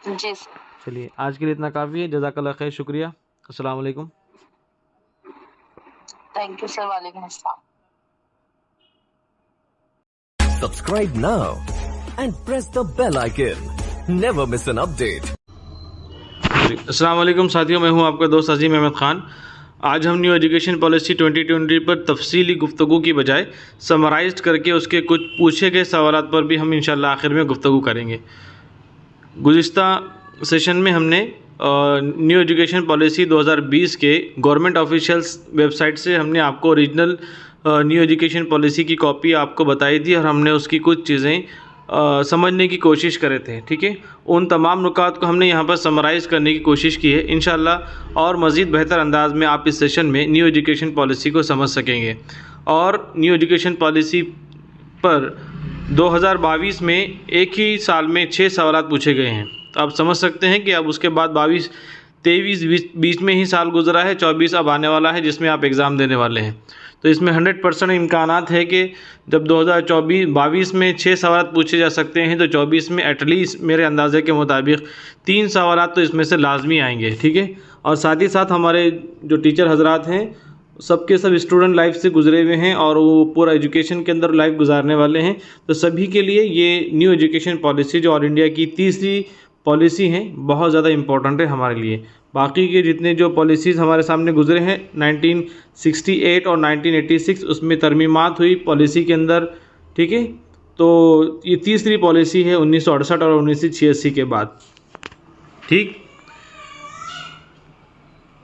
जी सर। चलिए आज के लिए इतना काफ़ी है। जज़ाकल्लाह खैर, शुक्रिया। अस्सलाम वालेकुम। Thank you sir. वालेकुम अस्सलाम। Subscribe now and press the bell icon. Never miss an update. अस्सलाम वालेकुम साथियों, मैं हूं आपका दोस्त अजीम अहमद ख़ान। आज हम न्यू एजुकेशन पॉलिसी 2020 पर तफसीली गुफ्तगू की बजाय समराइज़ करके उसके कुछ पूछे गए सवालात पर भी हम इंशाल्लाह आखिर में गुफ्तगू करेंगे। गुज़िश्ता सेशन में हमने न्यू एजुकेशन पॉलिसी 2020 के गवर्नमेंट ऑफिशियल्स वेबसाइट से हमने आपको ओरिजिनल न्यू एजुकेशन पॉलिसी की कॉपी आपको बताई थी और हमने उसकी कुछ चीज़ें समझने की कोशिश करे थे। ठीक है, उन तमाम नुकात को हमने यहाँ पर समराइज़ करने की कोशिश की है इंशाल्लाह, और मज़ीद बेहतर अंदाज में आप इस सेशन में न्यू एजुकेशन पॉलिसी को समझ सकेंगे। और न्यू एजुकेशन पॉलिसी पर 2022 में एक ही साल में 6 सवालात पूछे गए हैं। तो आप समझ सकते हैं कि अब उसके बाद 22-23 बीच में ही साल गुजरा है, 24 अब आने वाला है जिसमें आप एग्ज़ाम देने वाले हैं। तो इसमें 100% इम्कानात है कि जब 2022 में 6 सवालात पूछे जा सकते हैं, तो 24 में एटलीस्ट मेरे अंदाज़े के मुताबिक 3 सवालात तो इसमें से लाजमी आएंगे। ठीक है, और साथ ही साथ हमारे जो टीचर हजरात हैं सबके सब स्टूडेंट लाइफ से गुजरे हुए हैं और वो पूरा एजुकेशन के अंदर लाइफ गुजारने वाले हैं। तो सभी के लिए ये न्यू एजुकेशन पॉलिसी जो ऑल इंडिया की तीसरी पॉलिसी है बहुत ज़्यादा इम्पोर्टेंट है हमारे लिए। बाकी के जितने जो पॉलिसीज़ हमारे सामने गुजरे हैं 1968 और 1986 उसमें तरमीमात हुई पॉलिसी के अंदर। ठीक है, तो ये तीसरी पॉलिसी है 1968 और 1986 के बाद। ठीक,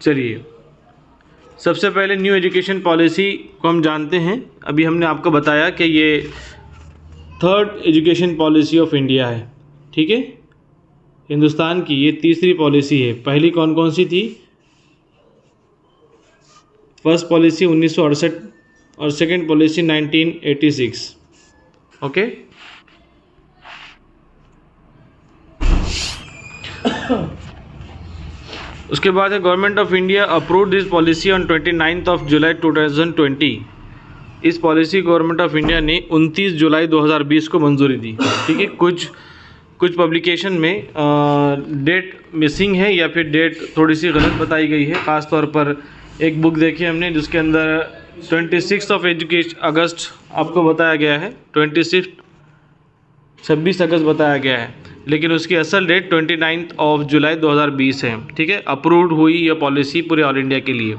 चलिए सबसे पहले न्यू एजुकेशन पॉलिसी को हम जानते हैं। अभी हमने आपको बताया कि ये 3rd education policy of India है। ठीक है, हिंदुस्तान की ये तीसरी पॉलिसी है। पहली कौन कौन सी थी? फर्स्ट पॉलिसी 1968 और सेकंड पॉलिसी 1986। ओके, उसके बाद है government of India approve this policy on 29 जुलाई 2020। इस पॉलिसी गवर्नमेंट ऑफ इंडिया ने 29 जुलाई 2020 को मंजूरी दी। ठीक है, कुछ पब्लिकेशन में डेट मिसिंग है या फिर डेट थोड़ी सी गलत बताई गई है। ख़ास तौर पर एक बुक देखी हमने जिसके अंदर 26 अगस्त आपको बताया गया है, 26 अगस्त बताया गया है, लेकिन उसकी असल डेट 29 जुलाई 2020 है। ठीक है, अप्रूव्ड हुई यह पॉलिसी पूरे ऑल इंडिया के लिए।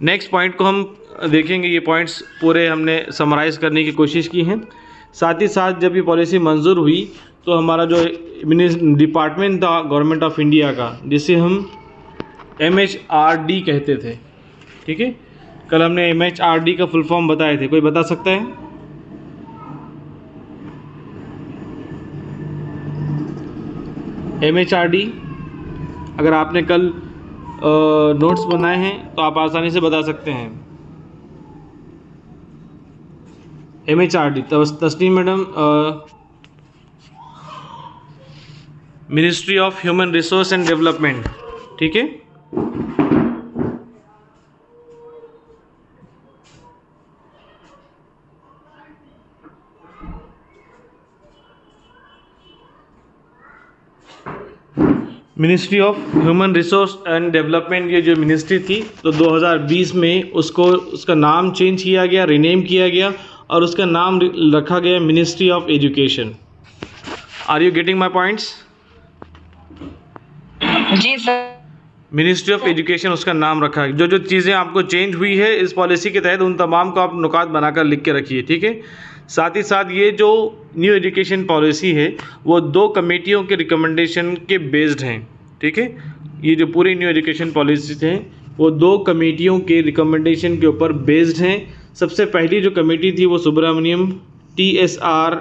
नेक्स्ट पॉइंट को हम देखेंगे, ये पॉइंट्स पूरे हमने समराइज़ करने की कोशिश की हैं। साथ ही साथ जब ये पॉलिसी मंजूर हुई तो हमारा जो डिपार्टमेंट था गवर्नमेंट ऑफ इंडिया का, जिसे हम MHRD कहते थे। ठीक है, कल हमने MHRD का फुल फॉर्म बताए थे, कोई बता सकता है? MHRD अगर आपने कल नोट्स बनाए हैं तो आप आसानी से बता सकते हैं। MHRD Tasneem madam, ministry of human resource and development. ठीक है, ministry of human resource and development ये जो मिनिस्ट्री थी, तो 2020 में उसका नाम चेंज किया गया, रीनेम किया गया और उसका नाम रखा गया ministry of education. Are you getting my points? जी सर। मिनिस्ट्री ऑफ एजुकेशन उसका नाम रखा है। जो जो चीज़ें आपको चेंज हुई है इस पॉलिसी के तहत उन तमाम को आप नुकात बनाकर लिख के रखिए। ठीक है, साथ ही साथ ये जो न्यू एजुकेशन पॉलिसी है वो 2 कमेटियों के रिकमेंडेशन के बेस्ड हैं। ठीक है, ये जो पूरी न्यू एजुकेशन पॉलिसी हैं वो 2 कमेटियों के रिकमेंडेशन के ऊपर बेस्ड हैं। सबसे पहली जो कमेटी थी वो सुब्रमण्यम TSR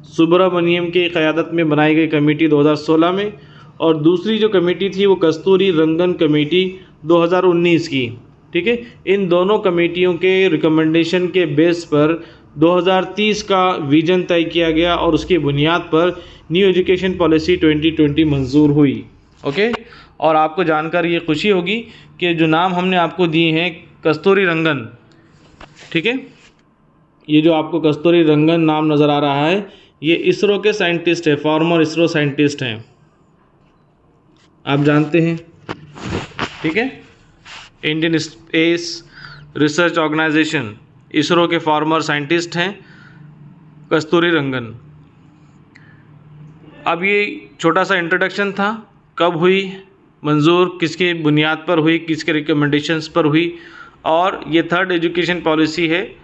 सुब्रमण्यम के क़यादत में बनाई गई कमेटी 2016 में, और दूसरी जो कमेटी थी वो कस्तूरी रंगन कमेटी 2019 की। ठीक है, इन दोनों कमेटियों के रिकमेंडेशन के बेस पर 2030 का विजन तय किया गया और उसकी बुनियाद पर न्यू एजुकेशन पॉलिसी 2020 मंजूर हुई। ओके, और आपको जानकर ये खुशी होगी कि जो नाम हमने आपको दिए हैं कस्तूरी रंगन, ठीक है। ये जो आपको कस्तूरी रंगन नाम नज़र आ रहा है, ये इसरो के साइंटिस्ट है, फॉर्मर इसरो साइंटिस्ट हैं, आप जानते हैं। ठीक है, Indian space research organisation, ISRO के फॉर्मर साइंटिस्ट हैं कस्तूरी रंगन। अब ये छोटा सा इंट्रोडक्शन था, कब हुई मंजूर, किसकी बुनियाद पर हुई, किसके रिकमेंडेशंस पर हुई, और ये थर्ड एजुकेशन पॉलिसी है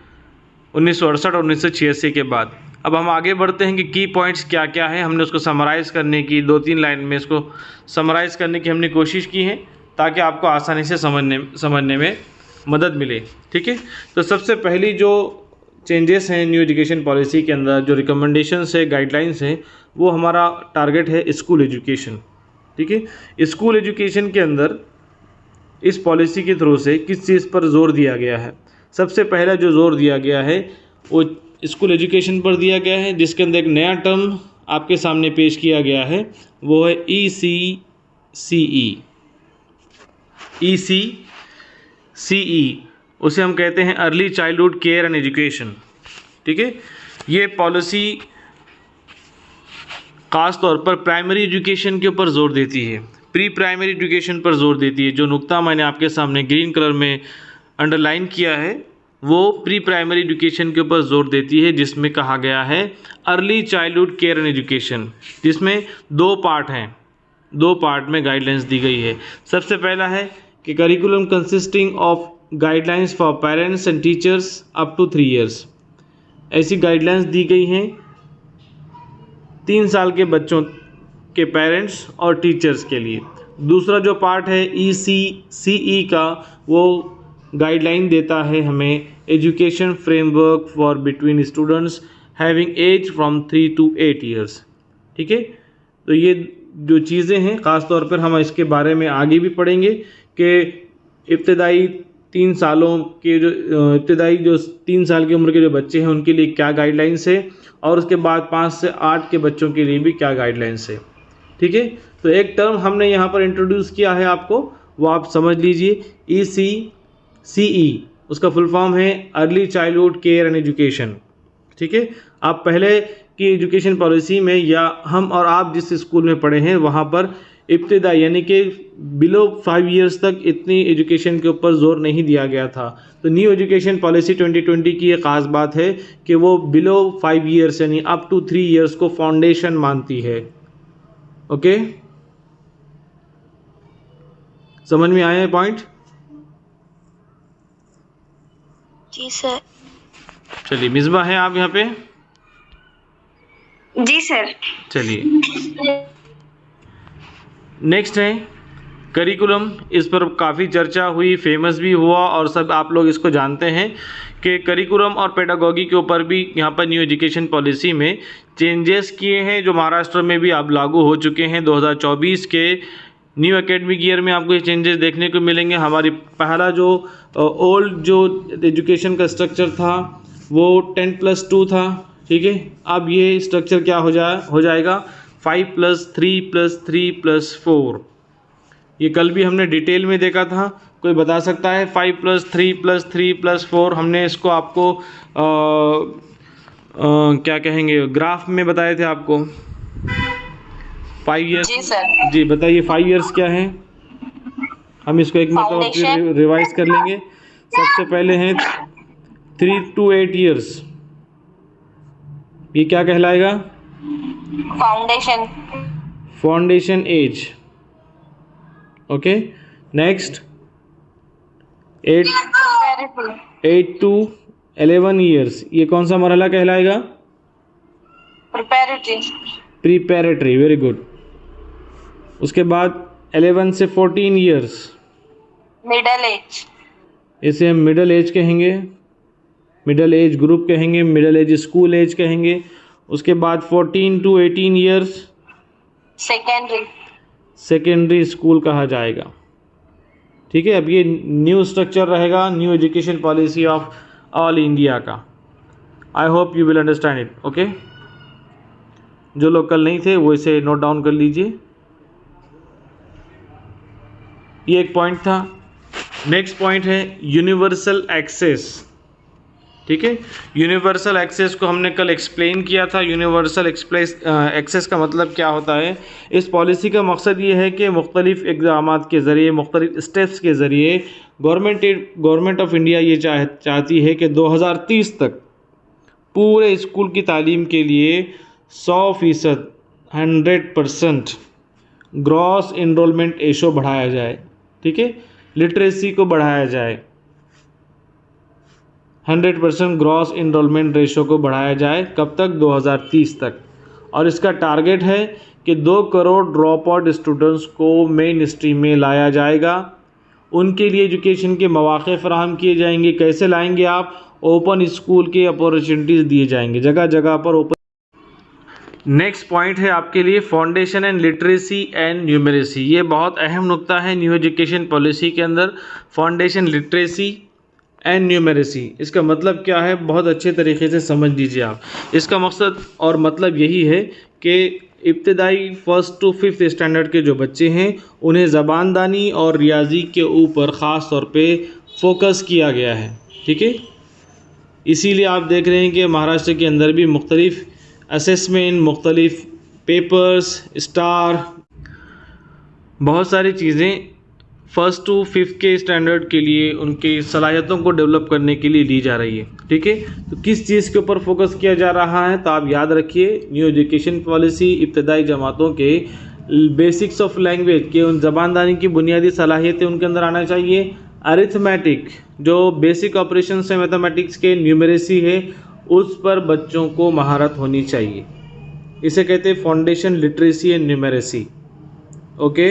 1968 और 1986 के बाद। अब हम आगे बढ़ते हैं कि की पॉइंट्स क्या क्या है। हमने उसको समराइज़ करने की 2-3 लाइन में इसको समराइज़ करने की हमने कोशिश की है ताकि आपको आसानी से समझने में मदद मिले। ठीक है, तो सबसे पहली जो चेंजेस हैं न्यू एजुकेशन पॉलिसी के अंदर, जो रिकमेंडेशंस है, गाइडलाइंस हैं, वो हमारा टारगेट है स्कूल एजुकेशन। ठीक है, स्कूल एजुकेशन के अंदर इस पॉलिसी के थ्रू से किस चीज़ पर जोर दिया गया है? सबसे पहला जो जोर दिया गया है वो स्कूल एजुकेशन पर दिया गया है, जिसके अंदर एक नया टर्म आपके सामने पेश किया गया है, वो है ECCE। उसे हम कहते हैं early childhood care and education. ठीक है, ये पॉलिसी ख़ास तौर पर प्राइमरी एजुकेशन के ऊपर जोर देती है, प्री प्राइमरी एजुकेशन पर जोर देती है। जो नुक्ता मैंने आपके सामने ग्रीन कलर में अंडरलाइन किया है वो प्री प्राइमरी एजुकेशन के ऊपर जोर देती है, जिसमें कहा गया है early childhood care and education, जिसमें 2 पार्ट हैं, 2 पार्ट में गाइडलाइंस दी गई है। सबसे पहला है कि curriculum consisting of guidelines for parents and teachers up to 3 years. ऐसी गाइडलाइंस दी गई हैं 3 साल के बच्चों के पेरेंट्स और टीचर्स के लिए। दूसरा जो पार्ट है ECCE का, वो गाइडलाइन देता है हमें education framework for between students having age from 3 to 8 years. ठीक है, तो ये जो चीज़ें हैं ख़ास तौर पर हम इसके बारे में आगे भी पढ़ेंगे कि इब्तदाई 3 सालों के जो 3 साल की उम्र के जो बच्चे हैं उनके लिए क्या गाइडलाइंस है, और उसके बाद 5 से 8 के बच्चों के लिए भी क्या गाइडलाइंस है। ठीक है, तो एक टर्म हमने यहाँ पर इंट्रोड्यूस किया है आपको, वो आप समझ लीजिए, ECCE, उसका फुल फॉर्म है early childhood care and education. ठीक है, आप पहले की एजुकेशन पॉलिसी में या हम और आप जिस स्कूल में पढ़े हैं वहाँ पर इब्तिदाई यानी कि बिलो 5 ईयर्स तक इतनी एजुकेशन के ऊपर जोर नहीं दिया गया था। तो न्यू एजुकेशन पॉलिसी 2020 की एक ख़ास बात है कि वो बिलो 5 ईयर्स यानी अप टू 3 ईयर्स को फाउंडेशन मानती है। ओके, समझ में आया है पॉइंट? जी सर। चलिए, मिसबा है आप यहाँ पे? जी सर। चलिए, नेक्स्ट है करिकुलम। इस पर काफ़ी चर्चा हुई, फेमस भी हुआ और सब आप लोग इसको जानते हैं कि करिकुलम और पेडागॉगी के ऊपर भी यहाँ पर न्यू एजुकेशन पॉलिसी में चेंजेस किए हैं, जो महाराष्ट्र में भी अब लागू हो चुके हैं। 2024 के न्यू एकेडमिक ईयर में आपको ये चेंजेस देखने को मिलेंगे। हमारी पहला जो ओल्ड जो एजुकेशन का स्ट्रक्चर था वो 10+2 था। ठीक है, अब ये स्ट्रक्चर क्या हो जाएगा 5+3+3+4। ये कल भी हमने डिटेल में देखा था। कोई बता सकता है 5+3+3+4? हमने इसको आपको क्या कहेंगे, ग्राफ में बताए थे आपको 5 ईयर्स। जी सर। जी बताइए 5 ईयर्स क्या है? हम इसको एक मतलब रिवाइज कर लेंगे। सबसे पहले हैं 3 to 8 ईयर्स, ये क्या कहलाएगा? Foundation age. Okay, next 8 to 11 years, ये कौन सा मरहला कहलाएगा? प्रीपैरेटरी। Very good. उसके बाद 11 से 14 ईयर्स, मिडल एज। इसे हम मिडल एज कहेंगे, मिडल एज ग्रुप कहेंगे, मिडल एज स्कूल एज कहेंगे। उसके बाद 14 to 18 ईयर्स सेकेंडरी स्कूल कहा जाएगा। ठीक है, अब ये न्यू स्ट्रक्चर रहेगा new education policy of all India का। I hope you will understand it. Okay, जो लोग कल नहीं थे वो इसे नोट डाउन कर लीजिए। ये एक पॉइंट था। नेक्स्ट पॉइंट है यूनिवर्सल एक्सेस। ठीक है। यूनिवर्सल एक्सेस को हमने कल एक्सप्लेन किया था। यूनिवर्सल एक्सेस का मतलब क्या होता है। इस पॉलिसी का मकसद ये है कि मुख्तलिफ इक़दामात के ज़रिए, मुख्तलिफ स्टेप्स के ज़रिए गवर्नमेंट ऑफ इंडिया ये चाहती है कि 2030 तक पूरे स्कूल की तालीम के लिए 100% 100% ग्रॉस इनरोलमेंट रेशो बढ़ाया जाए। ठीक है, लिटरेसी को बढ़ाया जाए, 100% ग्रॉस इनरोलमेंट रेशो को बढ़ाया जाए। कब तक? 2030 तक। और इसका टारगेट है कि 2 करोड़ ड्रॉप आउट स्टूडेंट्स को मेन स्ट्रीम में लाया जाएगा। उनके लिए एजुकेशन के मौक़े फ़राहम किए जाएंगे। कैसे लाएंगे आप? ओपन स्कूल के अपॉर्चुनिटीज़ दिए जाएंगे, जगह जगह पर ओपन। नेक्स्ट पॉइंट है आपके लिए foundation and literacy and numeracy. ये बहुत अहम नुक्ता है न्यू एजुकेशन पॉलिसी के अंदर, फाउंडेशन, लिटरेसी एंड न्यूमरेसी। इसका मतलब क्या है, बहुत अच्छे तरीके से समझ लीजिए आप। इसका मकसद और मतलब यही है कि इब्तदाई 1st to 5th स्टैंडर्ड के जो बच्चे हैं उन्हें ज़बानदानी और रियाजी के ऊपर ख़ास तौर पे फोकस किया गया है। ठीक है, इसीलिए आप देख रहे हैं कि महाराष्ट्र के अंदर भी मुख्तलिफ असेसमेंट, मुख्तलिफ पेपर्स, स्टार, बहुत सारी चीज़ें 1st to 5th के स्टैंडर्ड के लिए उनकी सलाहियतों को डेवलप करने के लिए ली जा रही है। ठीक है, तो किस चीज़ के ऊपर फोकस किया जा रहा है, तो आप याद रखिए न्यू एजुकेशन पॉलिसी इब्तदाई जमातों के बेसिक्स ऑफ लैंग्वेज के उन ज़बानदानी की बुनियादी सलाहियतें उनके अंदर आना चाहिए। अरिथमेटिक, जो बेसिक ऑपरेशन है मैथमेटिक्स के, न्यूमरेसी है, उस पर बच्चों को महारत होनी चाहिए। इसे कहते हैं foundation, literacy and numeracy. Okay,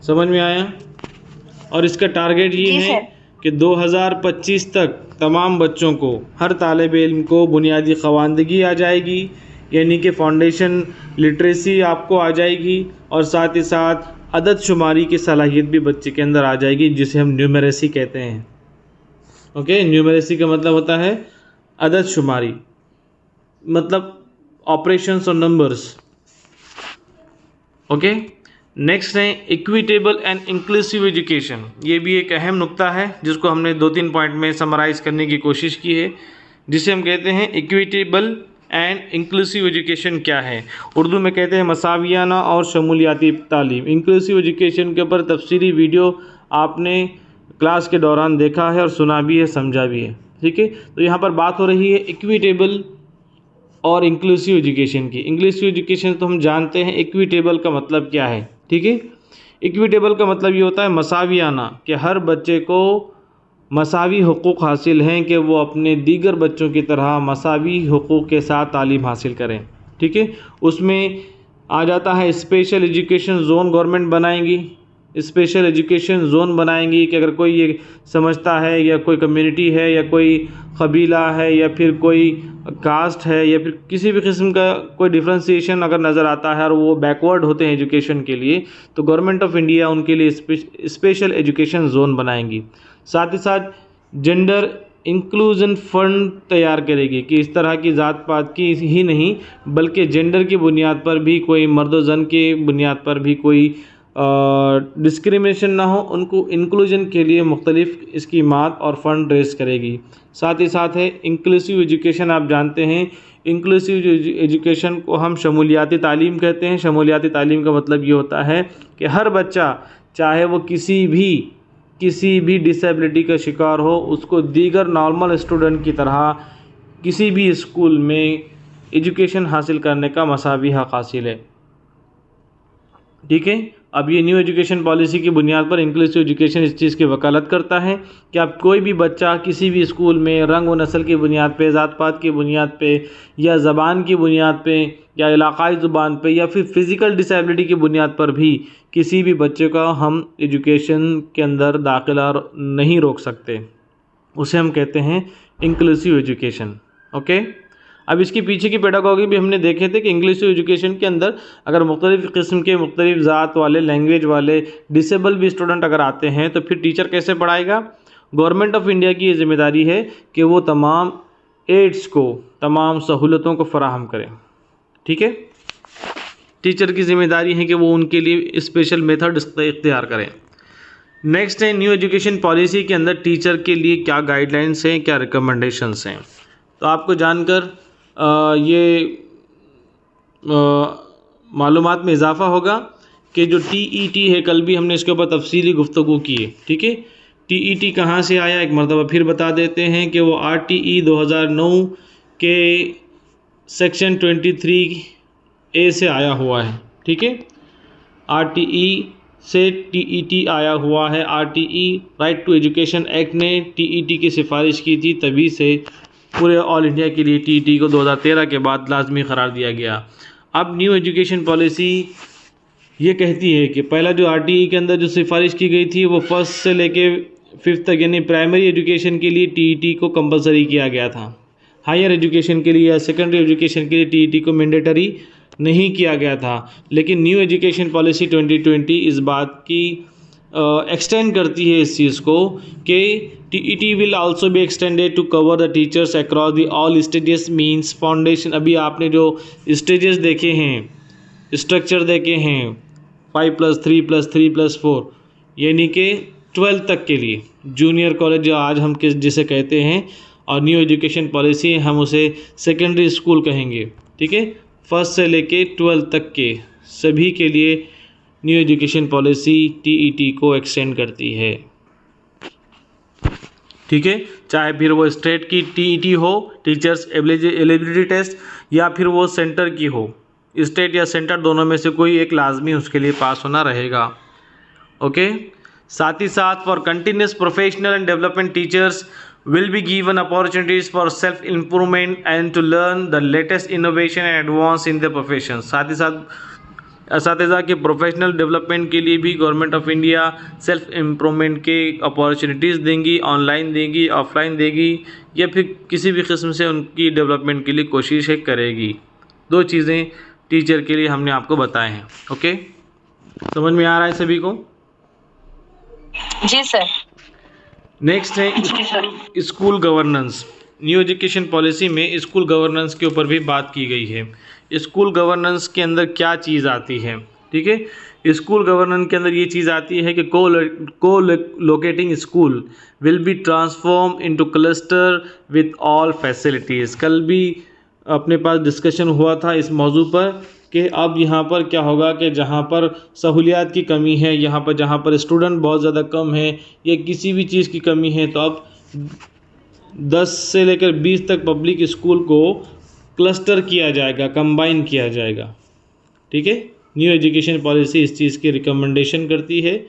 समझ में आया? और इसका टारगेट ये है कि 2025 तक तमाम बच्चों को, हर तालिब इल्म को बुनियादी ख़वानदगी आ जाएगी, यानी कि फाउंडेशन लिटरेसी आपको आ जाएगी, और साथ ही साथ अदद शुमारी की सलाहियत भी बच्चे के अंदर आ जाएगी, जिसे हम न्यूमरेसी कहते हैं। ओके, न्यूमरेसी का मतलब होता है अदद शुमारी, मतलब ऑपरेशंस और नंबर्स। ओके, नेक्स्ट है इक्विटेबल एंड इंक्लूसिव एजुकेशन। ये भी एक अहम नुक्ता है जिसको हमने 2-3 पॉइंट में समराइज़ करने की कोशिश की है, जिसे हम कहते हैं इक्विटेबल एंड इंक्लूसिव एजुकेशन। क्या है? उर्दू में कहते हैं मसावियाना और शमूलियाती तालीम। इंक्लूसिव एजुकेशन के ऊपर तफसीली वीडियो आपने क्लास के दौरान देखा है और सुना भी है, समझा भी है। ठीक है, तो यहाँ पर बात हो रही है इक्विटेबल और इंक्लूसिव एजुकेशन की। इंक्लूसिव एजुकेशन तो हम जानते हैं, इक्विटेबल का मतलब क्या है। ठीक है, इक्विटेबल का मतलब ये होता है मसावियाना, कि हर बच्चे को मसावी हुकूक़ हासिल हैं, कि वो अपने दीगर बच्चों की तरह मसावी हुकूक़ के साथ तालीम हासिल करें। ठीक है, उसमें आ जाता है स्पेशल एजुकेशन जोन गवर्नमेंट बनाएंगी। स्पेशल एजुकेशन जोन बनाएंगी कि अगर कोई ये समझता है, या कोई कम्युनिटी है, या कोई कबीला है, या फिर कोई कास्ट है, या फिर किसी भी किस्म का कोई डिफ्रेंसिएशन अगर नज़र आता है और वो बैकवर्ड होते हैं एजुकेशन के लिए, तो गवर्नमेंट ऑफ इंडिया उनके लिए स्पेशल एजुकेशन जोन बनाएंगी। साथ ही साथ जेंडर इंक्लूजन फंड तैयार करेगी कि इस तरह की ज़ात पात की ही नहीं, बल्कि जेंडर की बुनियाद पर भी, कोई मर्द जन के बुनियाद पर भी कोई डिस्क्रिमिनेशन ना हो, उनको इंक्लूजन के लिए मुख्तलिफ स्कीमात और फ़ंड रेस करेगी। साथ ही साथ है इंक्लूसिव एजुकेशन। आप जानते हैं इंक्लूसिव एजुकेशन को हम शमूलियाती तालीम कहते हैं। शमूलियाती तालीम का मतलब ये होता है कि हर बच्चा, चाहे वो किसी भी डिसेबिलिटी का शिकार हो, उसको दीगर नॉर्मल स्टूडेंट की तरह किसी भी स्कूल में एजुकेशन हासिल करने का मसावी हक़ हासिल है। ठीक है, अब ये न्यू एजुकेशन पॉलिसी की बुनियाद पर इंक्लूसिव एजुकेशन इस चीज़ की वकालत करता है कि अब कोई भी बच्चा किसी भी स्कूल में रंग व नस्ल की बुनियाद पे, ज़ात पात की बुनियाद पे, या ज़बान की बुनियाद पे, या इलाक़ाई ज़ुबान पे, या फिर फ़िज़िकल डिसेबिलिटी की बुनियाद पर भी किसी भी बच्चे का हम एजुकेशन के अंदर दाखिला नहीं रोक सकते। उसे हम कहते हैं इंक्लूसिव एजुकेशन। ओके, अब इसके पीछे की पेडागॉजी भी हमने देखे थे कि इंक्लूसिव एजुकेशन के अंदर अगर मुख्तलिफ़ किस्म के, मुख्तलिफ़ ज़ात वाले, लैंग्वेज वाले, डिसेबल भी स्टूडेंट अगर आते हैं, तो फिर टीचर कैसे पढ़ाएगा? गवर्नमेंट ऑफ इंडिया की ये ज़िम्मेदारी है कि वो तमाम एड्स को, तमाम सहूलतों को फ़राहम करें। ठीक है, टीचर की ज़िम्मेदारी है कि वो उनके लिए स्पेशल मेथड इख्तियार करें। नेक्स्ट है न्यू एजुकेशन पॉलिसी के अंदर टीचर के लिए क्या गाइडलाइंस हैं, क्या रिकमेंडेशंस हैं। तो आपको जानकर ये मालूमात में इजाफा होगा कि जो टीईटी है, कल भी हमने इसके ऊपर तफसीली गुफ्तगू की है, ठीक है। टीईटी कहाँ से आया, एक मरतबा फिर बता देते हैं कि वो आरटीई 2009 के सेक्शन 23A से आया हुआ है, ठीक है। आरटीई से टीईटी आया हुआ है। RTE right to education act ने टीईटी की सिफारिश की थी, तभी से पूरे ऑल इंडिया के लिए टीईटी को 2013 के बाद लाजमी करार दिया गया। अब न्यू एजुकेशन पॉलिसी ये कहती है कि पहला जो आरटीई के अंदर जो सिफारिश की गई थी वो फर्स्ट से लेके 5th तक यानी प्राइमरी एजुकेशन के लिए टीईटी को कंपलसरी किया गया था। हायर एजुकेशन के लिए या सेकेंडरी एजुकेशन के लिए टीईटी को मैंडेटरी नहीं किया गया था। लेकिन न्यू एजुकेशन पॉलिसी 2020 इस बात की एक्सटेंड करती है इस चीज़ को कि TET will also be extended to cover the teachers across the all stages means foundation. अभी आपने जो स्टेजेस देखे हैं, स्ट्रक्चर देखे हैं 5+3+3+4 यानी कि 12th तक के लिए जूनियर कॉलेज जो आज हम जिसे कहते हैं, और न्यू एजुकेशन पॉलिसी हम उसे सेकेंडरी स्कूल कहेंगे, ठीक है। फर्स्ट से लेके 12th तक के सभी के लिए न्यू एजुकेशन पॉलिसी टीईटी को एक्सटेंड करती है, ठीक है। चाहे फिर वो स्टेट की टीईटी हो, टीचर्स एलिजिबिलिटी टेस्ट, या फिर वो सेंटर की हो। स्टेट या सेंटर दोनों में से कोई एक लाजमी उसके लिए पास होना रहेगा, ओके। साथ ही साथ for continuous professional and development teachers will be given opportunities for self improvement and to learn the latest innovation and advance in their profession। साथ ही साथ असातिज़ा के प्रोफेशनल डेवलपमेंट के लिए भी government of India self improvement के opportunities देंगी, online देगी, ऑफलाइन देगी, या फिर किसी भी किस्म से उनकी डेवलपमेंट के लिए कोशिशें करेगी। दो चीज़ें टीचर के लिए हमने आपको बताए हैं, ओके। समझ में आ रहा है सभी को? जी सर। नेक्स्ट है school governance. New education policy में स्कूल गवर्नेंस के ऊपर भी बात की गई है। स्कूल गवर्नेंस के अंदर क्या चीज़ आती है, ठीक है। स्कूल गवर्नेंस के अंदर ये चीज़ आती है कि को locating school will be transform into cluster with all facilities. कल भी अपने पास डिस्कशन हुआ था इस मौजू पर कि अब यहाँ पर क्या होगा कि जहाँ पर सहूलियात की कमी है, यहाँ पर जहाँ पर स्टूडेंट बहुत ज़्यादा कम है या किसी भी चीज़ की कमी है, तो अब 10 से लेकर 20 तक पब्लिक स्कूल को क्लस्टर किया जाएगा, कंबाइन किया जाएगा, ठीक है। न्यू एजुकेशन पॉलिसी इस चीज़ की रिकमेंडेशन करती है।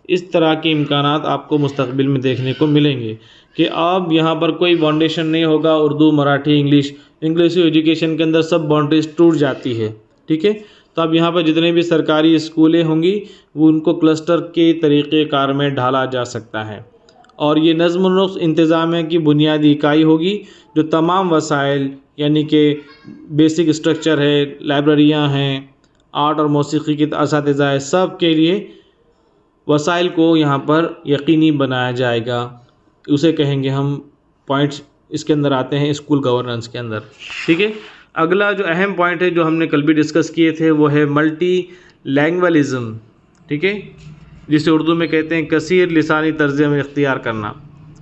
इस तरह के इम्कानात आपको मुस्तकबिल में देखने को मिलेंगे कि अब यहाँ पर कोई बाउंडेशन नहीं होगा, उर्दू, मराठी, इंग्लिश एजुकेशन के अंदर सब बाउंड्रीज टूट जाती है, ठीक है। तो अब यहाँ पर जितने भी सरकारी स्कूलें होंगी वो उनको क्लस्टर के तरीक़ेकार में ढाला जा सकता है, और ये नज़्म-ओ-नस्क़ इंतज़ाम की बुनियादी इकाई होगी जो तमाम वसाइल यानी कि बेसिक स्ट्रक्चर है, लाइब्रेरियाँ हैं, आर्ट और मौसीक़ी के असातिज़ा है, सब के लिए वसाइल को यहाँ पर यकीनी बनाया जाएगा। उसे कहेंगे हम पॉइंट्स इसके अंदर आते हैं स्कूल गवर्नेंस के अंदर, ठीक है। अगला जो अहम पॉइंट है जो हमने कल भी डिस्कस किए थे वो है मल्टी लैंग्वेलिज़म, ठीक है, जिसे उर्दू में कहते हैं कसीर लिसानी तर्ज़ अमल इख्तियार करना,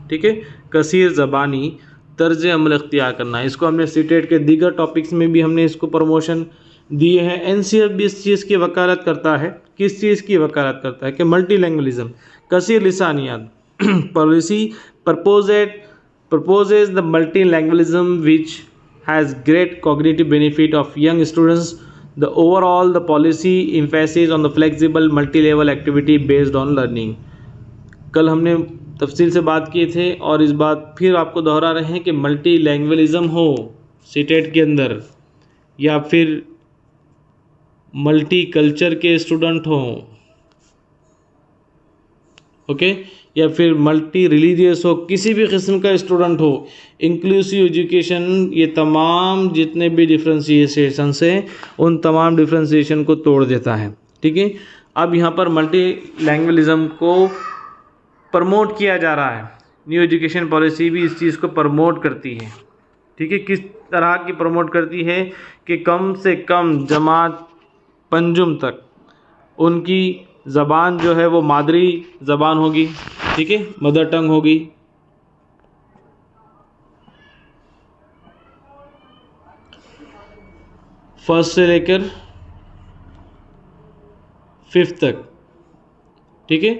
ठीक है। कसीर ज़बानी तर्ज़ अमल इख्तियार करना, इसको हमने सीटेट के दीगर टॉपिक्स में भी हमने इसको प्रमोशन दिए हैं। एनसीएफ भी इस चीज़ की वकालत करता है। किस चीज़ की वकालत करता है? कि मल्टी लैंग्वेलिज़म, कसीर लिसानियात policy proposes the multilingualism which has great cognitive benefit of young students. The policy emphasis on the flexible multi-level activity based on learning। कल हमने तफसील से बात किए थे और इस बात फिर आपको दोहरा रहे हैं कि मल्टी लैंग्वेलिज़म हो सीटेट के अंदर, या फिर मल्टी कल्चर के स्टूडेंट हों, ओके, या फिर मल्टी रिलीजियस हो, किसी भी किस्म का स्टूडेंट हो, इंक्लूसिव एजुकेशन ये तमाम जितने भी डिफ्रेंशिएशंस हैं उन तमाम डिफ्रेंशिएशन को तोड़ देता है, ठीक है। अब यहाँ पर मल्टी लैंग्वेलिज़म को प्रमोट किया जा रहा है। न्यू एजुकेशन पॉलिसी भी इस चीज़ को प्रमोट करती है, ठीक है। किस तरह की प्रमोट करती है कि कम से कम जमात पंजुम तक उनकी ज़बान जो है वो मादरी ज़बान होगी, ठीक है, मदर टंग होगी। फर्स्ट से लेकर 5th तक, ठीक है,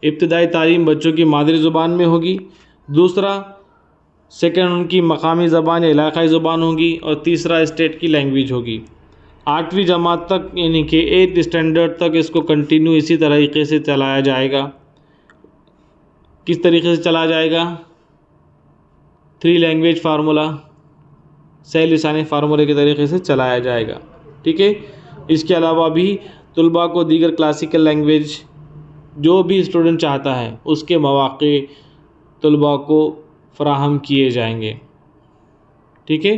इब्तदाई तालीम बच्चों की मादरी ज़ुबान में होगी। दूसरा, सेकंड उनकी मकामी ज़बान या इलाक़ाई ज़ुबान होगी। और तीसरा स्टेट की लैंग्वेज होगी। 8वीं जमात तक यानी कि 8th स्टैंडर्ड तक इसको कंटिन्यू इसी तरीके से चलाया जाएगा। किस तरीके से चलाया जाएगा? 3 लैंग्वेज फार्मूला, सही लिसानी फार्मूले के तरीके से चलाया जाएगा, ठीक है। इसके अलावा भी तुलबा को दीगर क्लासिकल लैंग्वेज जो भी स्टूडेंट चाहता है उसके मौक़े तुलबा को फ़राहम किए जाएंगे, ठीक है।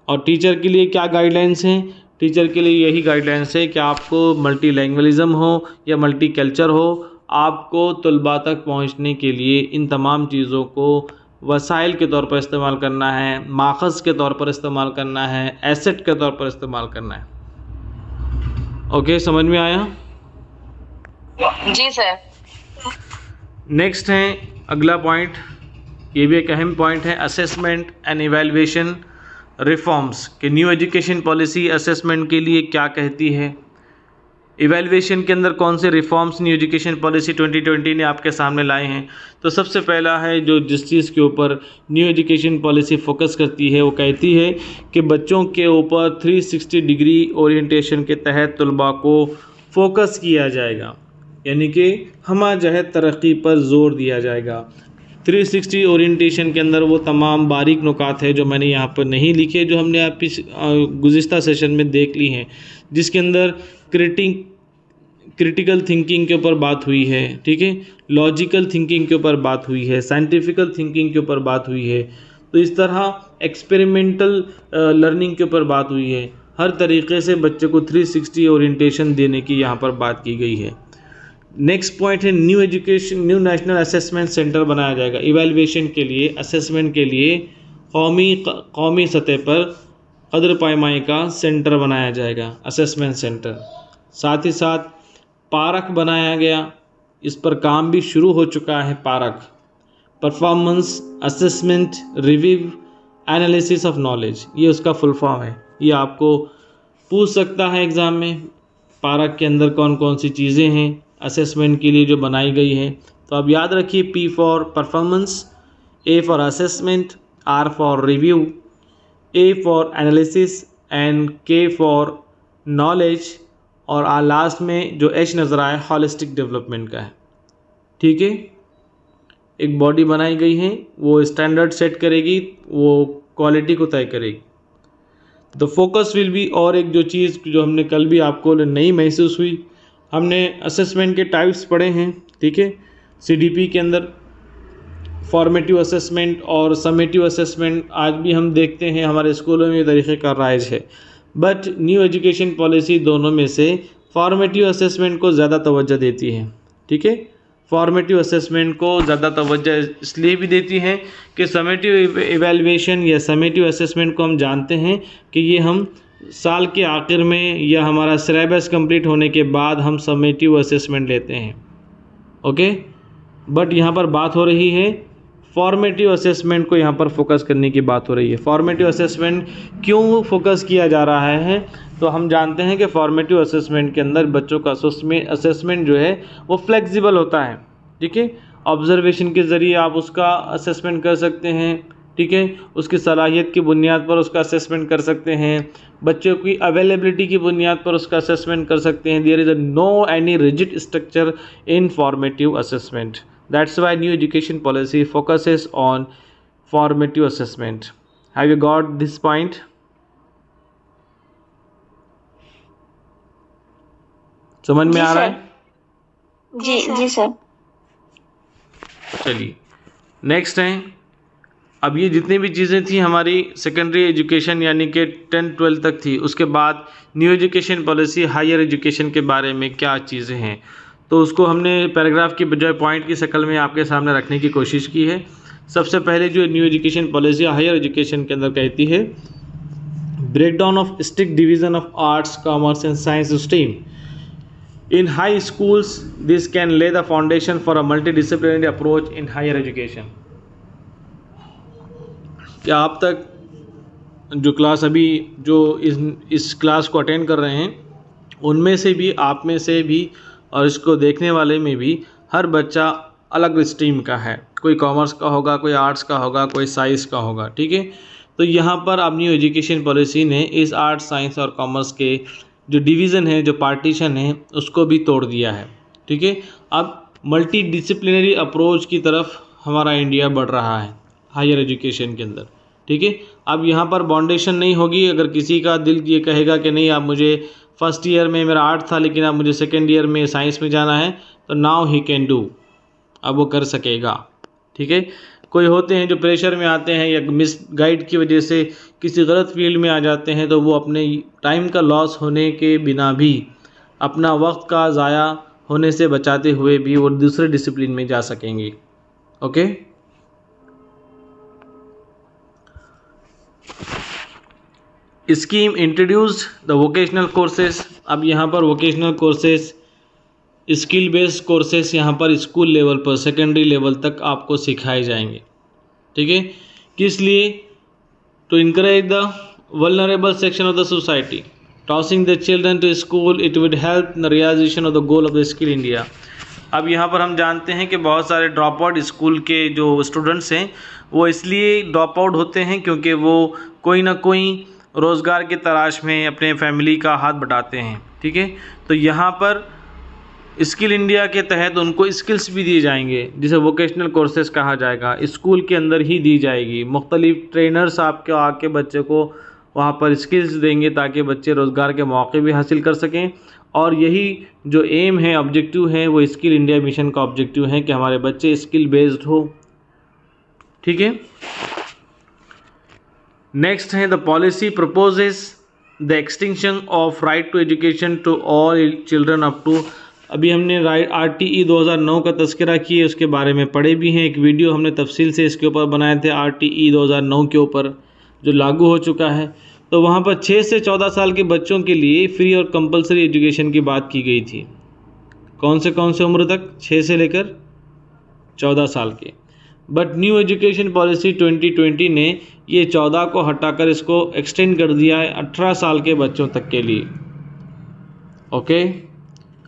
और टीचर के लिए क्या गाइडलाइंस हैं? टीचर के लिए यही गाइडलाइंस है कि आपको मल्टी लैंग्वेलिज़म हो या मल्टी कल्चर हो, आपको तुलबा तक पहुंचने के लिए इन तमाम चीज़ों को वसाइल के तौर पर इस्तेमाल करना है, माखज़ के तौर पर इस्तेमाल करना है, एसेट के तौर पर इस्तेमाल करना है। ओके, समझ में आया? जी सर। नेक्स्ट है अगला पॉइंट, ये भी एक अहम पॉइंट है, असेसमेंट एंड इवैल्यूएशन रिफॉर्म्स कि न्यू एजुकेशन पॉलिसी असेसमेंट के लिए क्या कहती है, इवैल्यूएशन के अंदर कौन से रिफॉर्म्स न्यू एजुकेशन पॉलिसी 2020 ने आपके सामने लाए हैं। तो सबसे पहला है जो जिस चीज़ के ऊपर न्यू एजुकेशन पॉलिसी फोकस करती है, वो कहती है कि बच्चों के ऊपर 360 डिग्री ओरिएंटेशन के तहत तलबा को फोकस किया जाएगा, यानी कि हमा जहद तरक्की पर ज़ोर दिया जाएगा। 360 ओरिएंटेशन के अंदर वो तमाम बारीक नुकात है जो मैंने यहाँ पर नहीं लिखे, जो हमने आप गुज़िश्ता सेशन में देख ली हैं, जिसके अंदर क्रिटिकल थिंकिंग के ऊपर बात हुई है, ठीक है, लॉजिकल थिंकिंग के ऊपर बात हुई है, साइंटिफिकल थिंकिंग के ऊपर बात हुई है। तो इस तरह एक्सपेरिमेंटल लर्निंग के ऊपर बात हुई है। हर तरीक़े से बच्चे को 360 ओरिएंटेशन देने की यहाँ पर बात की गई है। नेक्स्ट पॉइंट है न्यू नेशनल असेसमेंट सेंटर बनाया जाएगा। इवैल्यूएशन के लिए, असेसमेंट के लिए कौमी सतह पर कदर पायमाई का सेंटर बनाया जाएगा, असेसमेंट सेंटर। साथ ही साथ पारक बनाया गया, इस पर काम भी शुरू हो चुका है। Park performance assessment review analysis of knowledge, ये उसका फुल फॉर्म है। ये आपको पूछ सकता है एग्ज़ाम में, पारक के अंदर कौन कौन सी चीज़ें हैं असेसमेंट के लिए जो बनाई गई हैं। तो आप याद रखिए, P for performance, A for assessment, R for review, A for analysis and K for knowledge, और लास्ट में जो H नज़र आया हॉलिस्टिक डेवलपमेंट का है, ठीक है। एक बॉडी बनाई गई है, वो स्टैंडर्ड सेट करेगी, वो क्वालिटी को तय करेगी। द फोकस विल बी, और एक जो चीज़ जो हमने कल भी आपको नई महसूस हुई, हमने असेसमेंट के टाइप्स पढ़े हैं, ठीक है। CDP के अंदर फॉर्मेटिव असेसमेंट और समेटिव असेसमेंट आज भी हम देखते हैं, हमारे स्कूलों में ये तरीक़े का राइज है। बट न्यू एजुकेशन पॉलिसी दोनों में से फॉर्मेटिव असेसमेंट को ज़्यादा तवज्जो देती है, ठीक है। फॉर्मेटिव असेसमेंट को ज़्यादा तवज्जो इसलिए भी देती है कि समेटिव इवैल्यूएशन या समेटिव असेसमेंट को हम जानते हैं कि ये हम साल के आखिर में या हमारा सिलेबस कंप्लीट होने के बाद हम समेटिव असेसमेंट लेते हैं, ओके। बट यहाँ पर बात हो रही है फॉर्मेटिव असेसमेंट को, यहाँ पर फोकस करने की बात हो रही है। फॉर्मेटिव असेसमेंट क्यों फोकस किया जा रहा है? तो हम जानते हैं कि फॉर्मेटिव असेसमेंट के अंदर बच्चों का असेसमेंट जो है वो फ्लेक्सिबल होता है, ठीक है। ऑब्जर्वेशन के ज़रिए आप उसका असेसमेंट कर सकते हैं, ठीक है। उसकी सलाहियत की बुनियाद पर उसका असेसमेंट कर सकते हैं, बच्चों की अवेलेबिलिटी की बुनियाद पर उसका असेसमेंट कर सकते हैं। There is no any rigid structure in formative assessment. That's why new education policy focuses on formative assessment. Have you got this point? समझ में आ रहा है? जी सर। चलिए नेक्स्ट है, अब ये जितनी भी चीज़ें थी हमारी सेकेंडरी एजुकेशन यानी कि 10th 12th तक थी, उसके बाद new education policy higher education के बारे में क्या चीज़ें हैं, तो उसको हमने पैराग्राफ की बजाय पॉइंट की शक्ल में आपके सामने रखने की कोशिश की है। सबसे पहले जो new education policy higher education के अंदर कहती है, breakdown of strict division of arts, commerce and science stream. In high schools, this can lay the foundation for a multidisciplinary approach in higher education. क्या आप तक जो क्लास अभी जो इस क्लास को अटेंड कर रहे हैं उनमें से भी, आप में से भी और इसको देखने वाले में भी हर बच्चा अलग स्ट्रीम का है, कोई कॉमर्स का होगा, कोई आर्ट्स का होगा, कोई साइंस का होगा, ठीक है। तो यहाँ पर अब न्यू एजुकेशन पॉलिसी ने इस आर्ट्स, साइंस और कॉमर्स के जो डिवीज़न है, जो पार्टीशन है, उसको भी तोड़ दिया है, ठीक है। अब मल्टी डिसिप्लिनरी अप्रोच की तरफ हमारा इंडिया बढ़ रहा है हायर एजुकेशन के अंदर, ठीक है। अब यहाँ पर बाउंडेशन नहीं होगी। अगर किसी का दिल ये कहेगा कि नहीं, आप मुझे फर्स्ट ईयर में मेरा आर्ट था लेकिन अब मुझे सेकेंड ईयर में साइंस में जाना है, तो नाउ ही कैन डू, अब वो कर सकेगा, ठीक है। कोई होते हैं जो प्रेशर में आते हैं या मिस गाइड की वजह से किसी गलत फील्ड में आ जाते हैं, तो वो अपने टाइम का लॉस होने के बिना भी, अपना वक्त का ज़ाया होने से बचाते हुए भी वो दूसरे डिसिप्लिन में जा सकेंगे, okay. Scheme introduced the vocational courses. अब यहाँ पर vocational courses, skill based courses यहाँ पर स्कूल लेवल पर, सेकेंडरी लेवल तक आपको सिखाए जाएंगे, ठीक है। किस लिए? To encourage the vulnerable section of the society, tossing the children to school, it would help the realisation of the goal of the skill India. अब यहाँ पर हम जानते हैं कि बहुत सारे ड्रॉप आउट स्कूल के जो स्टूडेंट्स हैं वो इसलिए ड्रॉप आउट होते हैं क्योंकि वो कोई ना कोई रोज़गार की तलाश में अपने फैमिली का हाथ बटाते हैं, ठीक है। तो यहाँ पर स्किल इंडिया के तहत उनको स्किल्स भी दिए जाएंगे, जिसे वोकेशनल कोर्सेज कहा जाएगा, स्कूल के अंदर ही दी जाएगी। मुख्तलिफ ट्रेनर्स आपके आके बच्चे को वहाँ पर स्किल्स देंगे ताकि बच्चे रोज़गार के मौके भी हासिल कर सकें। और यही जो एम है, ऑब्जेक्टिव है, वो स्किल इंडिया मिशन का ऑब्जेक्टिव है कि हमारे बच्चे स्किल बेस्ड हो, ठीक है। नेक्स्ट है the policy proposes the extinction of right to education to all children up to, अभी हमने RTE 2009 का तस्करा किए, उसके बारे में पढ़े भी हैं। एक वीडियो हमने तफसील से इसके ऊपर बनाए थे RTE 2009 के ऊपर, जो लागू हो चुका है। तो वहाँ पर 6 से 14 साल के बच्चों के लिए फ्री और कंपलसरी एजुकेशन की बात की गई थी। कौन से उम्र तक? 6 से लेकर 14 साल के। बट न्यू एजुकेशन पॉलिसी 2020 ने ये 14 को हटाकर इसको एक्सटेंड कर दिया है 18 साल के बच्चों तक के लिए, ओके।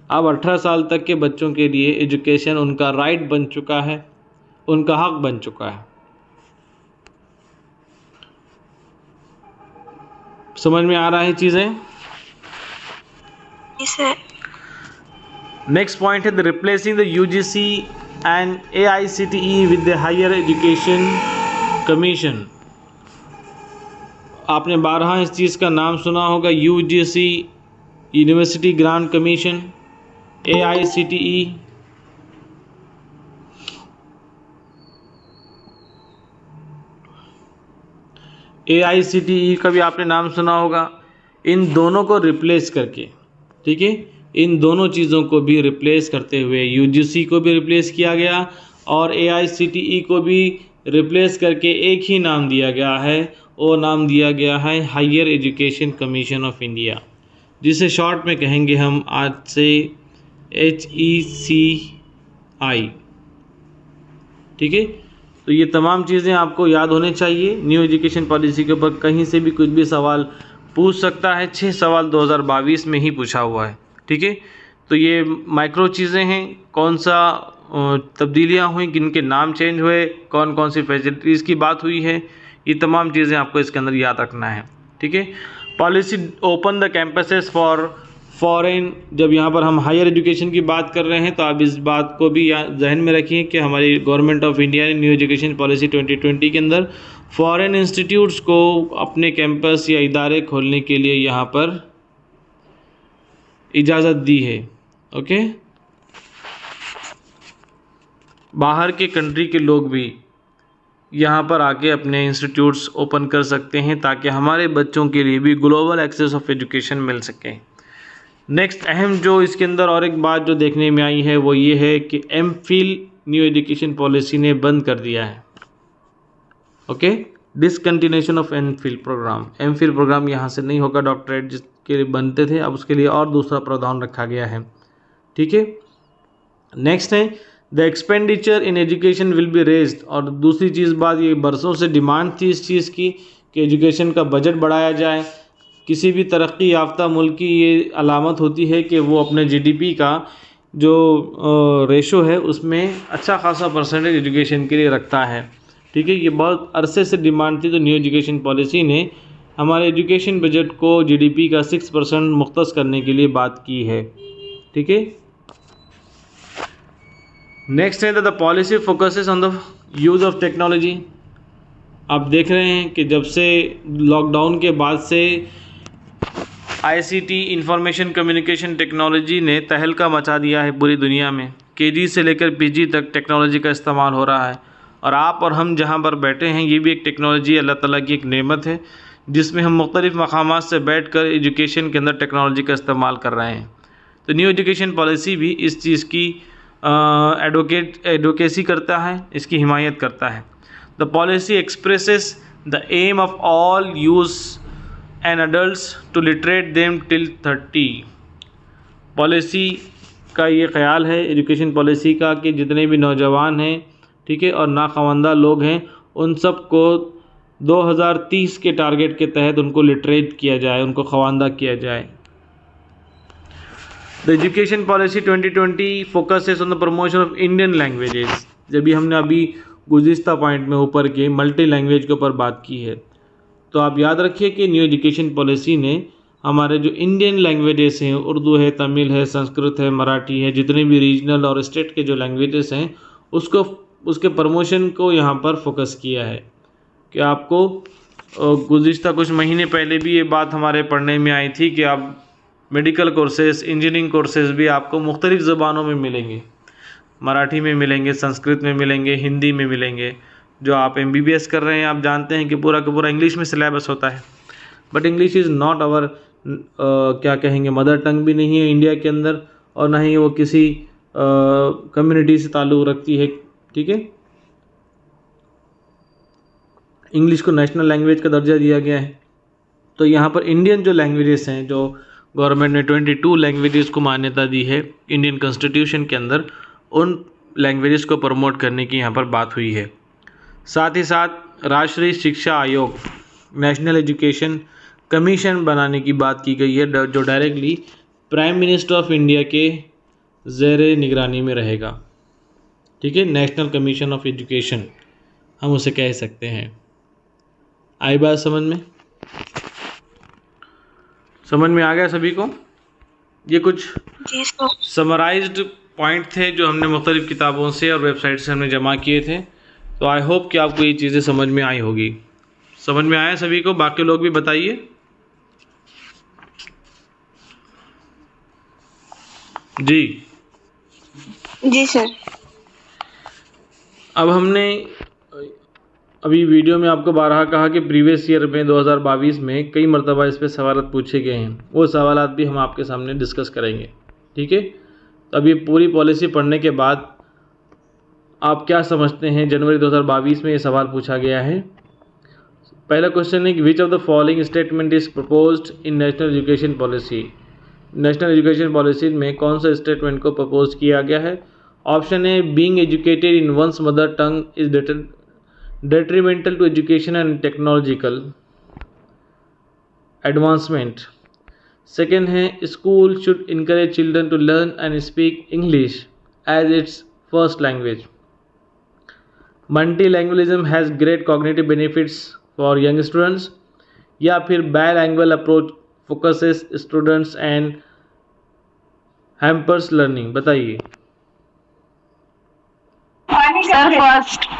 अब 18 साल तक के बच्चों के लिए एजुकेशन उनका राइट बन चुका है, उनका हक बन चुका है। समझ में आ रहा है चीज़ें? नेक्स्ट पॉइंट है the replacing the UGC and AICTE with the higher education commission. आपने 12 इस चीज़ का नाम सुना होगा, UGC university grant commission, AICTE का भी आपने नाम सुना होगा। इन दोनों को रिप्लेस करके, ठीक है, इन दोनों चीज़ों को भी रिप्लेस करते हुए UGC को भी रिप्लेस किया गया और AICTE को भी रिप्लेस करके एक ही नाम दिया गया है, वो नाम दिया गया है higher education commission of India, जिसे शॉर्ट में कहेंगे हम आज से HECI, ठीक है। तो ये तमाम चीज़ें आपको याद होने चाहिए। न्यू एजुकेशन पॉलिसी के ऊपर कहीं से भी कुछ भी सवाल पूछ सकता है। 6 सवाल 2022 में ही पूछा हुआ है, ठीक है। तो ये माइक्रो चीज़ें हैं, कौन सा तब्दीलियाँ हुई, किनके नाम चेंज हुए, कौन कौन सी फैसिलिटीज़ की बात हुई है, ये तमाम चीज़ें आपको इसके अंदर याद रखना है, ठीक है। Policy open the campuses for foreign, जब यहाँ पर हम हायर एजुकेशन की बात कर रहे हैं तो आप इस बात को भी जहन में रखिए कि हमारी गवर्नमेंट ऑफ इंडिया ने न्यू एजुकेशन पॉलिसी 2020 के अंदर फॉरेन इंस्टीट्यूट्स को अपने कैंपस या इदारे खोलने के लिए यहाँ पर इजाज़त दी है, ओके। बाहर के कंट्री के लोग भी यहाँ पर आके अपने इंस्टीट्यूट्स ओपन कर सकते हैं ताकि हमारे बच्चों के लिए भी ग्लोबल एक्सेस ऑफ एजुकेशन मिल सके। नेक्स्ट अहम जो इसके अंदर और एक बात जो देखने में आई है वो ये है कि MPhil न्यू एजुकेशन पॉलिसी ने बंद कर दिया है, okay. Discontinuation of MPhil programme, MPhil programme यहाँ से नहीं होगा, डॉक्टरेट जिसके लिए बनते थे अब उसके लिए और दूसरा प्रावधान रखा गया है, ठीक है। नेक्स्ट है the expenditure in education will be raised, और दूसरी चीज़ बात ये बरसों से डिमांड थी इस चीज़ की कि एजुकेशन का बजट बढ़ाया जाए। किसी भी तरक्की याफ्ता मुल्क की ये अलामत होती है कि वो अपने जीडीपी का जो रेशो है उसमें अच्छा खासा परसेंटेज एजुकेशन के लिए रखता है, ठीक है। ये बहुत अरसे से डिमांड थी, तो न्यू एजुकेशन पॉलिसी ने हमारे एजुकेशन बजट को जीडीपी का 6% मुख्तस करने के लिए बात की है, ठीक है। नेक्स्ट है the policy focuses on the use of technology. आप देख रहे हैं कि जब से लॉकडाउन के बाद से आईसीटी इंफॉर्मेशन कम्युनिकेशन टेक्नोलॉजी ने तहलका मचा दिया है पूरी दुनिया में। केजी से लेकर पीजी तक टेक्नोलॉजी का इस्तेमाल हो रहा है, और आप और हम जहां पर बैठे हैं ये भी एक टेक्नोलॉजी अल्लाह ताला की एक नेमत है, जिसमें हम मुख्तलिफ़ मकामात से बैठ कर एजुकेशन के अंदर टेक्नोलॉजी का इस्तेमाल कर रहे हैं। तो न्यू एजुकेशन पॉलिसी भी इस चीज़ की एडवोकेसी करता है, इसकी हिमायत करता है। The policy expresses the aim of all youths and adults to literate them till 30। Policy का ये ख्याल है एजुकेशन पॉलिसी का कि जितने भी नौजवान हैं, ठीक है, और नाखवानदा लोग हैं, उन सब को 2030 के टारगेट के तहत उनको लिटरेट किया जाए, उनको खवानदा किया जाए। The education policy 2020 focuses on the promotion of Indian languages. जब भी हमने अभी गुज़िश्ता पॉइंट में ऊपर के मल्टी लैंग्वेज के ऊपर बात की है, तो आप याद रखिए कि न्यू एजुकेशन पॉलिसी ने हमारे जो इंडियन लैंग्वेजेस हैं, उर्दू है, तमिल है, संस्कृत है, मराठी है, जितने भी रीजनल और स्टेट के जो लैंग्वेजेस हैं उसके प्रमोशन को यहाँ पर फोकस किया है। कि आपको गुज़िश्ता कुछ महीने पहले भी ये बात हमारे पढ़ने में आई थी कि आप मेडिकल कोर्सेज़, इंजीनियरिंग कोर्सेज़ भी आपको मुख्तलिफ़ ज़बानों में मिलेंगे, मराठी में मिलेंगे, संस्कृत में मिलेंगे, हिंदी में मिलेंगे। जो आप MBBS कर रहे हैं, आप जानते हैं कि पूरा का पूरा इंग्लिश में सिलेबस होता है, but English is not our क्या कहेंगे मदर टंग भी नहीं है इंडिया के अंदर, और ना ही वो किसी कम्युनिटी से ताल्लुक़ रखती है, ठीक है। इंग्लिश को नेशनल लैंग्वेज का दर्जा दिया गया है। तो यहाँ पर इंडियन जो लैंग्वेजेस हैं, जो गवर्नमेंट ने 22 लैंग्वेजेस को मान्यता दी है इंडियन कॉन्स्टिट्यूशन के अंदर, उन लैंग्वेजेस को प्रमोट करने की यहाँ पर बात हुई है। साथ ही साथ राष्ट्रीय शिक्षा आयोग, नेशनल एजुकेशन कमीशन बनाने की बात की गई है, जो directly prime minister of India के ज़ेरे निगरानी में रहेगा, ठीक है। नेशनल कमीशन ऑफ एजुकेशन हम उसे कह सकते हैं। आई बात समझ में आ गया सभी को? ये कुछ समराइज्ड पॉइंट थे जो हमने मुख्तलिफ़ किताबों से और वेबसाइट से हमने जमा किए थे। तो आई होप कि आपको ये चीज़ें समझ में आई होगी। समझ में आया सभी को? बाकी लोग भी बताइए। जी सर। अब हमने अभी वीडियो में आपको बारहा कहा कि प्रीवियस ईयर में 2022 में कई मरतबा इस पर सवालात पूछे गए हैं, वो सवालात भी हम आपके सामने डिस्कस करेंगे, ठीक है। तो अभी पूरी पॉलिसी पढ़ने के बाद आप क्या समझते हैं? जनवरी 2022 में ये सवाल पूछा गया है। पहला क्वेश्चन है कि which of the following statement is proposed in national education policy. National education policy में कौन सा स्टेटमेंट को प्रपोज किया गया है? Option A, being educated in one's mother tongue is detrimental to education and technological advancement. Second है, school should encourage children to learn and speak English as its first language. Multilingualism has great cognitive benefits for young students. या फिर bilingual approach focuses students and hampers learning. बताइए sir first.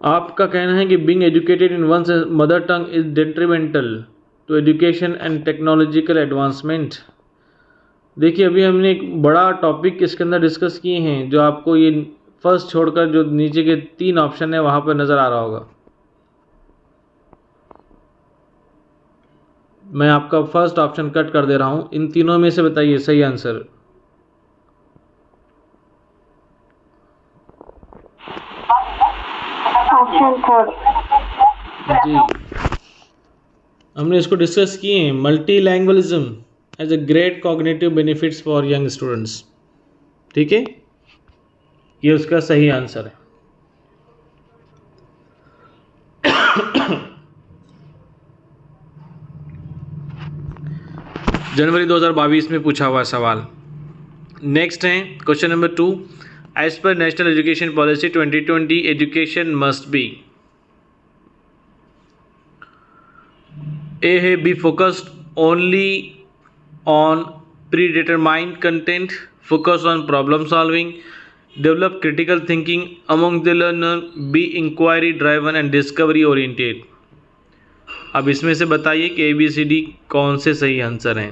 आपका कहना है कि being educated in one's mother tongue is detrimental to education and technological advancement. देखिए अभी हमने एक बड़ा टॉपिक इसके अंदर डिस्कस किए हैं, जो आपको ये फर्स्ट छोड़कर जो नीचे के 3 ऑप्शन है वहाँ पर नज़र आ रहा होगा। मैं आपका फर्स्ट ऑप्शन कट कर दे रहा हूँ। इन तीनों में से बताइए सही आंसर। ऑप्शन 4। जी, हमने इसको डिस्कस किए हैं। Multilingualism as a great cognitive benefits for young students. ठीक है, ये उसका सही आंसर है। जनवरी 2022 में पूछा हुआ सवाल। नेक्स्ट है question number 2, as per national education policy 2020 education must be, a है be focused only on predetermined content, focus on problem solving, develop critical thinking among the learner, be inquiry driven and discovery oriented. अब इसमें से बताइए कि ABCD कौन से सही answer हैं।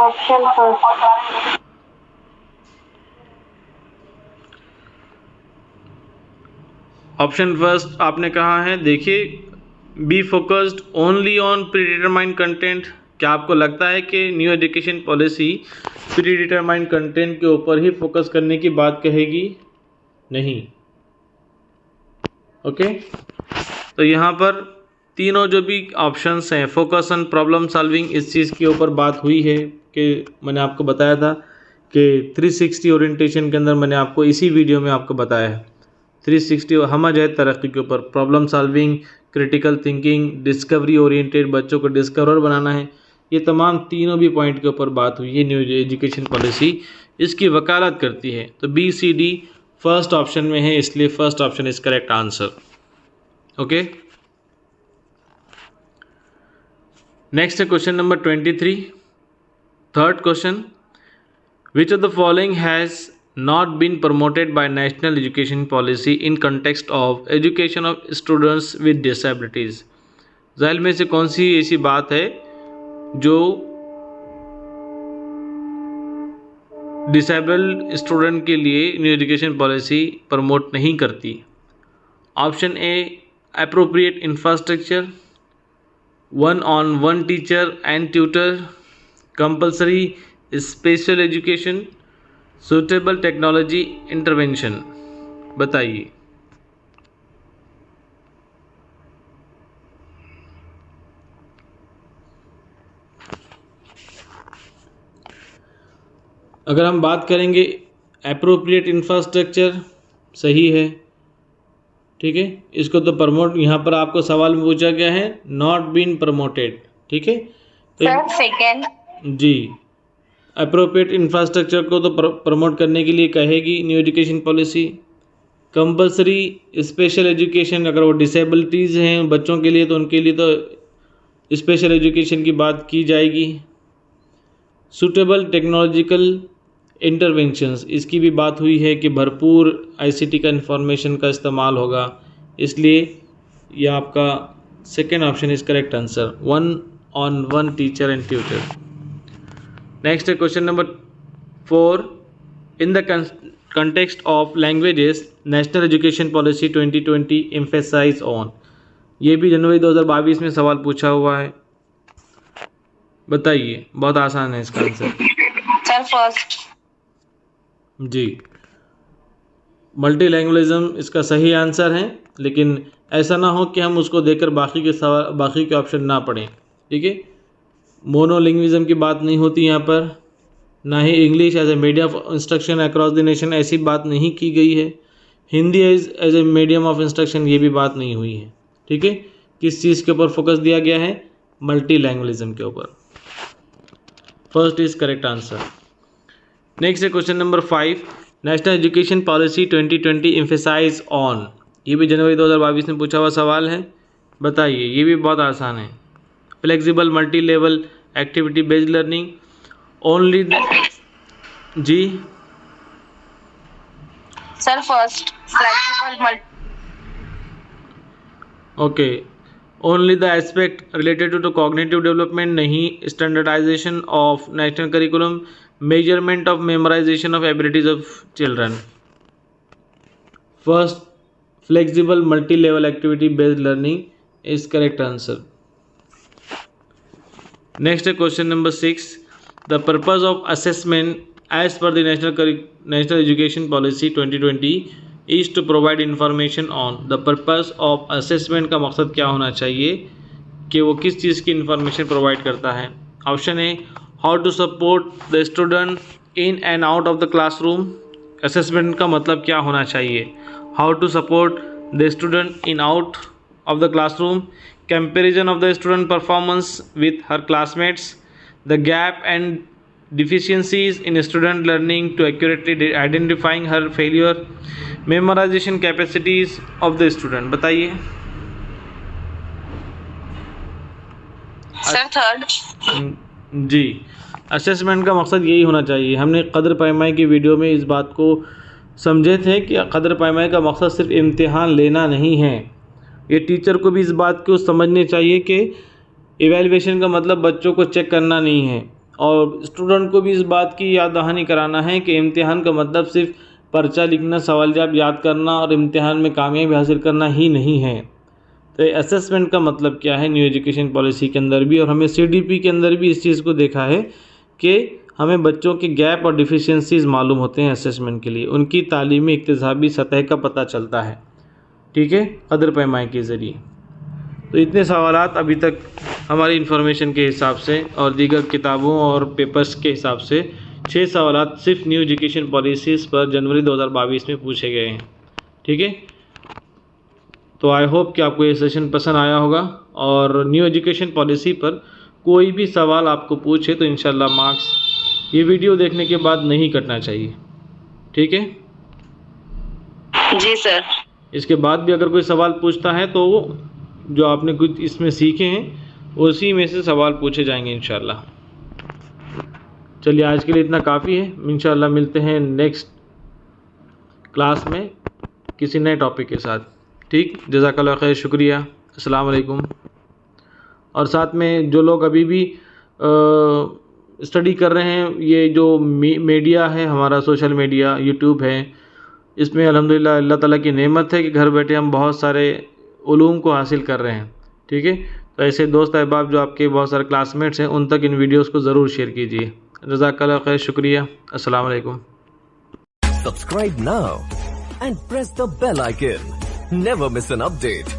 Option first. ऑप्शन फर्स्ट आपने कहा है। देखिए, B focused only on predetermined content, क्या आपको लगता है कि new education policy pre determined content के ऊपर ही फोकस करने की बात कहेगी? नहीं। ओके, तो यहाँ पर तीनों जो भी ऑप्शंस हैं, फोकस ऑन प्रॉब्लम सॉल्विंग, इस चीज़ के ऊपर बात हुई है कि मैंने आपको बताया था कि 360 ओरिएंटेशन के अंदर मैंने आपको इसी वीडियो में आपको बताया है 360 हम जाए तरक्की के ऊपर, problem solving, critical thinking, discovery oriented, बच्चों को डिस्कवर बनाना है। ये तमाम तीनों भी पॉइंट के ऊपर बात हुई है। न्यू एजुकेशन पॉलिसी इसकी वकालत करती है। तो BCD फर्स्ट ऑप्शन में है, इसलिए first option is correct answer. Okay, next है question number 23, third question, which of the following has not been promoted by national education policy in context of education of students with disabilities। ज़ाहिर में से कौन सी ऐसी बात है जो disabled student के लिए न्यू एजुकेशन पॉलिसी प्रमोट नहीं करती? Option A, appropriate infrastructure, 1-on-1 teacher and tutor, compulsory special education, suitable technology intervention. बताइए। अगर हम बात करेंगे एप्रोप्रिएट इंफ्रास्ट्रक्चर सही है, ठीक है, इसको तो प्रमोट, यहाँ पर आपको सवाल में पूछा गया है नॉट बीन प्रमोटेड। ठीक है, सर सेकेंड जी, अप्रोप्रिएट इंफ्रास्ट्रक्चर को तो प्रमोट करने के लिए कहेगी new education policy. Compulsory special education, अगर वो डिसेबिलिटीज़ हैं बच्चों के लिए तो उनके लिए तो स्पेशल एजुकेशन की बात की जाएगी। सूटेबल टेक्नोलॉजिकल इंटरवेंशंस, इसकी भी बात हुई है कि भरपूर ICT का इंफॉर्मेशन का इस्तेमाल होगा, इसलिए यह आपका second option is correct answer, 1-on-1 teacher and tutor. Next है question number 4, in the context of languages national education policy 2020 emphasise on. ये भी जनवरी 2022 में सवाल पूछा हुआ है। बताइए, बहुत आसान है इसका आंसर। Sir first. जी, मल्टी लैंग्वेजिज्म इसका सही आंसर है, लेकिन ऐसा ना हो कि हम उसको देखकर बाकी के ऑप्शन ना पढ़ें। ठीक है, मोनोलिंग्विज्म की बात नहीं होती यहाँ पर, ना ही English as a medium of instruction across the nation ऐसी बात नहीं की गई है, Hindi as a medium of instruction ये भी बात नहीं हुई है। ठीक है, किस चीज़ के ऊपर फोकस दिया गया है? मल्टी लैंग्वेजिज्म के ऊपर। First is correct answer. Next है question number 5, national education policy 2020 emphasise on. ये भी जनवरी 2022 में पूछा हुआ सवाल है। बताइए, ये भी बहुत आसान है। Flexible multi level activity based learning, only जी sir first, flexible okay, only the aspect related to the cognitive development, नहीं standardisation of national curriculum, measurement of memorisation of abilities of children. First, flexible multi level activity based learning is correct answer. Next है question number 6, the purpose of assessment as per the national education policy 2020 is to provide information on the purpose of assessment का मकसद क्या होना चाहिए कि वो किस चीज़ की इंफॉर्मेशन प्रोवाइड करता है। Option A, how to support the student in and out of the classroom. Assessment का मतलब क्या होना चाहिए। How to support the student in out of the classroom, comparison of the student performance with her classmates, the gap and deficiencies in student learning to accurately identifying her failure, memorization capacities of the student। बताइए sir third. जी, assessment का मकसद यही होना चाहिए। हमने कदर पैमाई की video में इस बात को समझे थे कि कदर पैमाई का मकसद सिर्फ इम्तिहान लेना नहीं है। ये टीचर को भी इस बात को समझने चाहिए कि इवैल्यूएशन का मतलब बच्चों को चेक करना नहीं है, और स्टूडेंट को भी इस बात की याद दहानी कराना है कि इम्तिहान का मतलब सिर्फ पर्चा लिखना, सवाल जवाब याद करना और इम्तिहान में कामयाबी हासिल करना ही नहीं है। तो असेसमेंट का मतलब क्या है न्यू एजुकेशन पॉलिसी के अंदर भी, और हमें CDP के अंदर भी इस चीज़ को देखा है कि हमें बच्चों के गैप और डिफिशिएंसीज मालूम होते हैं असेसमेंट के लिए, उनकी तालीमी इक्तिसाबी सतह का पता चलता है, ठीक है, कदर पैमाई के ज़रिए। तो इतने सवालात अभी तक हमारी इन्फॉर्मेशन के हिसाब से और दीगर किताबों और पेपर्स के हिसाब से 6 सवालात सिर्फ न्यू एजुकेशन पॉलिसीज़ पर जनवरी 2022 में पूछे गए हैं, ठीक है। तो आई होप कि आपको ये सेशन पसंद आया होगा, और न्यू एजुकेशन पॉलिसी पर कोई भी सवाल आपको पूछे तो इंशाल्लाह मार्क्स ये वीडियो देखने के बाद नहीं कटना चाहिए, ठीक है। जी सर। इसके बाद भी अगर कोई सवाल पूछता है तो जो आपने कुछ इसमें सीखे हैं उसी में से सवाल पूछे जाएंगे इंशाल्लाह। चलिए आज के लिए इतना काफ़ी है, इंशाल्लाह मिलते हैं नेक्स्ट क्लास में किसी नए टॉपिक के साथ, ठीक। जज़ाकल्लाह खैर, शुक्रिया, अस्सलाम वालेकुम। और साथ में जो लोग अभी भी स्टडी कर रहे हैं, ये जो मीडिया है हमारा, सोशल मीडिया, यूट्यूब है, इसमें अल्हम्दुलिल्लाह अल्लाह ताला की नेमत है कि घर बैठे हम बहुत सारे उलूम को हासिल कर रहे हैं, ठीक है। तो ऐसे दोस्त अहबाब जो आपके बहुत सारे क्लासमेट्स हैं उन तक इन वीडियोस को ज़रूर शेयर कीजिए। जज़ाकल्लाह खैर, शुक्रिया, अस्सलाम वालेकुम। Subscribe now and press the bell icon. Never miss an update.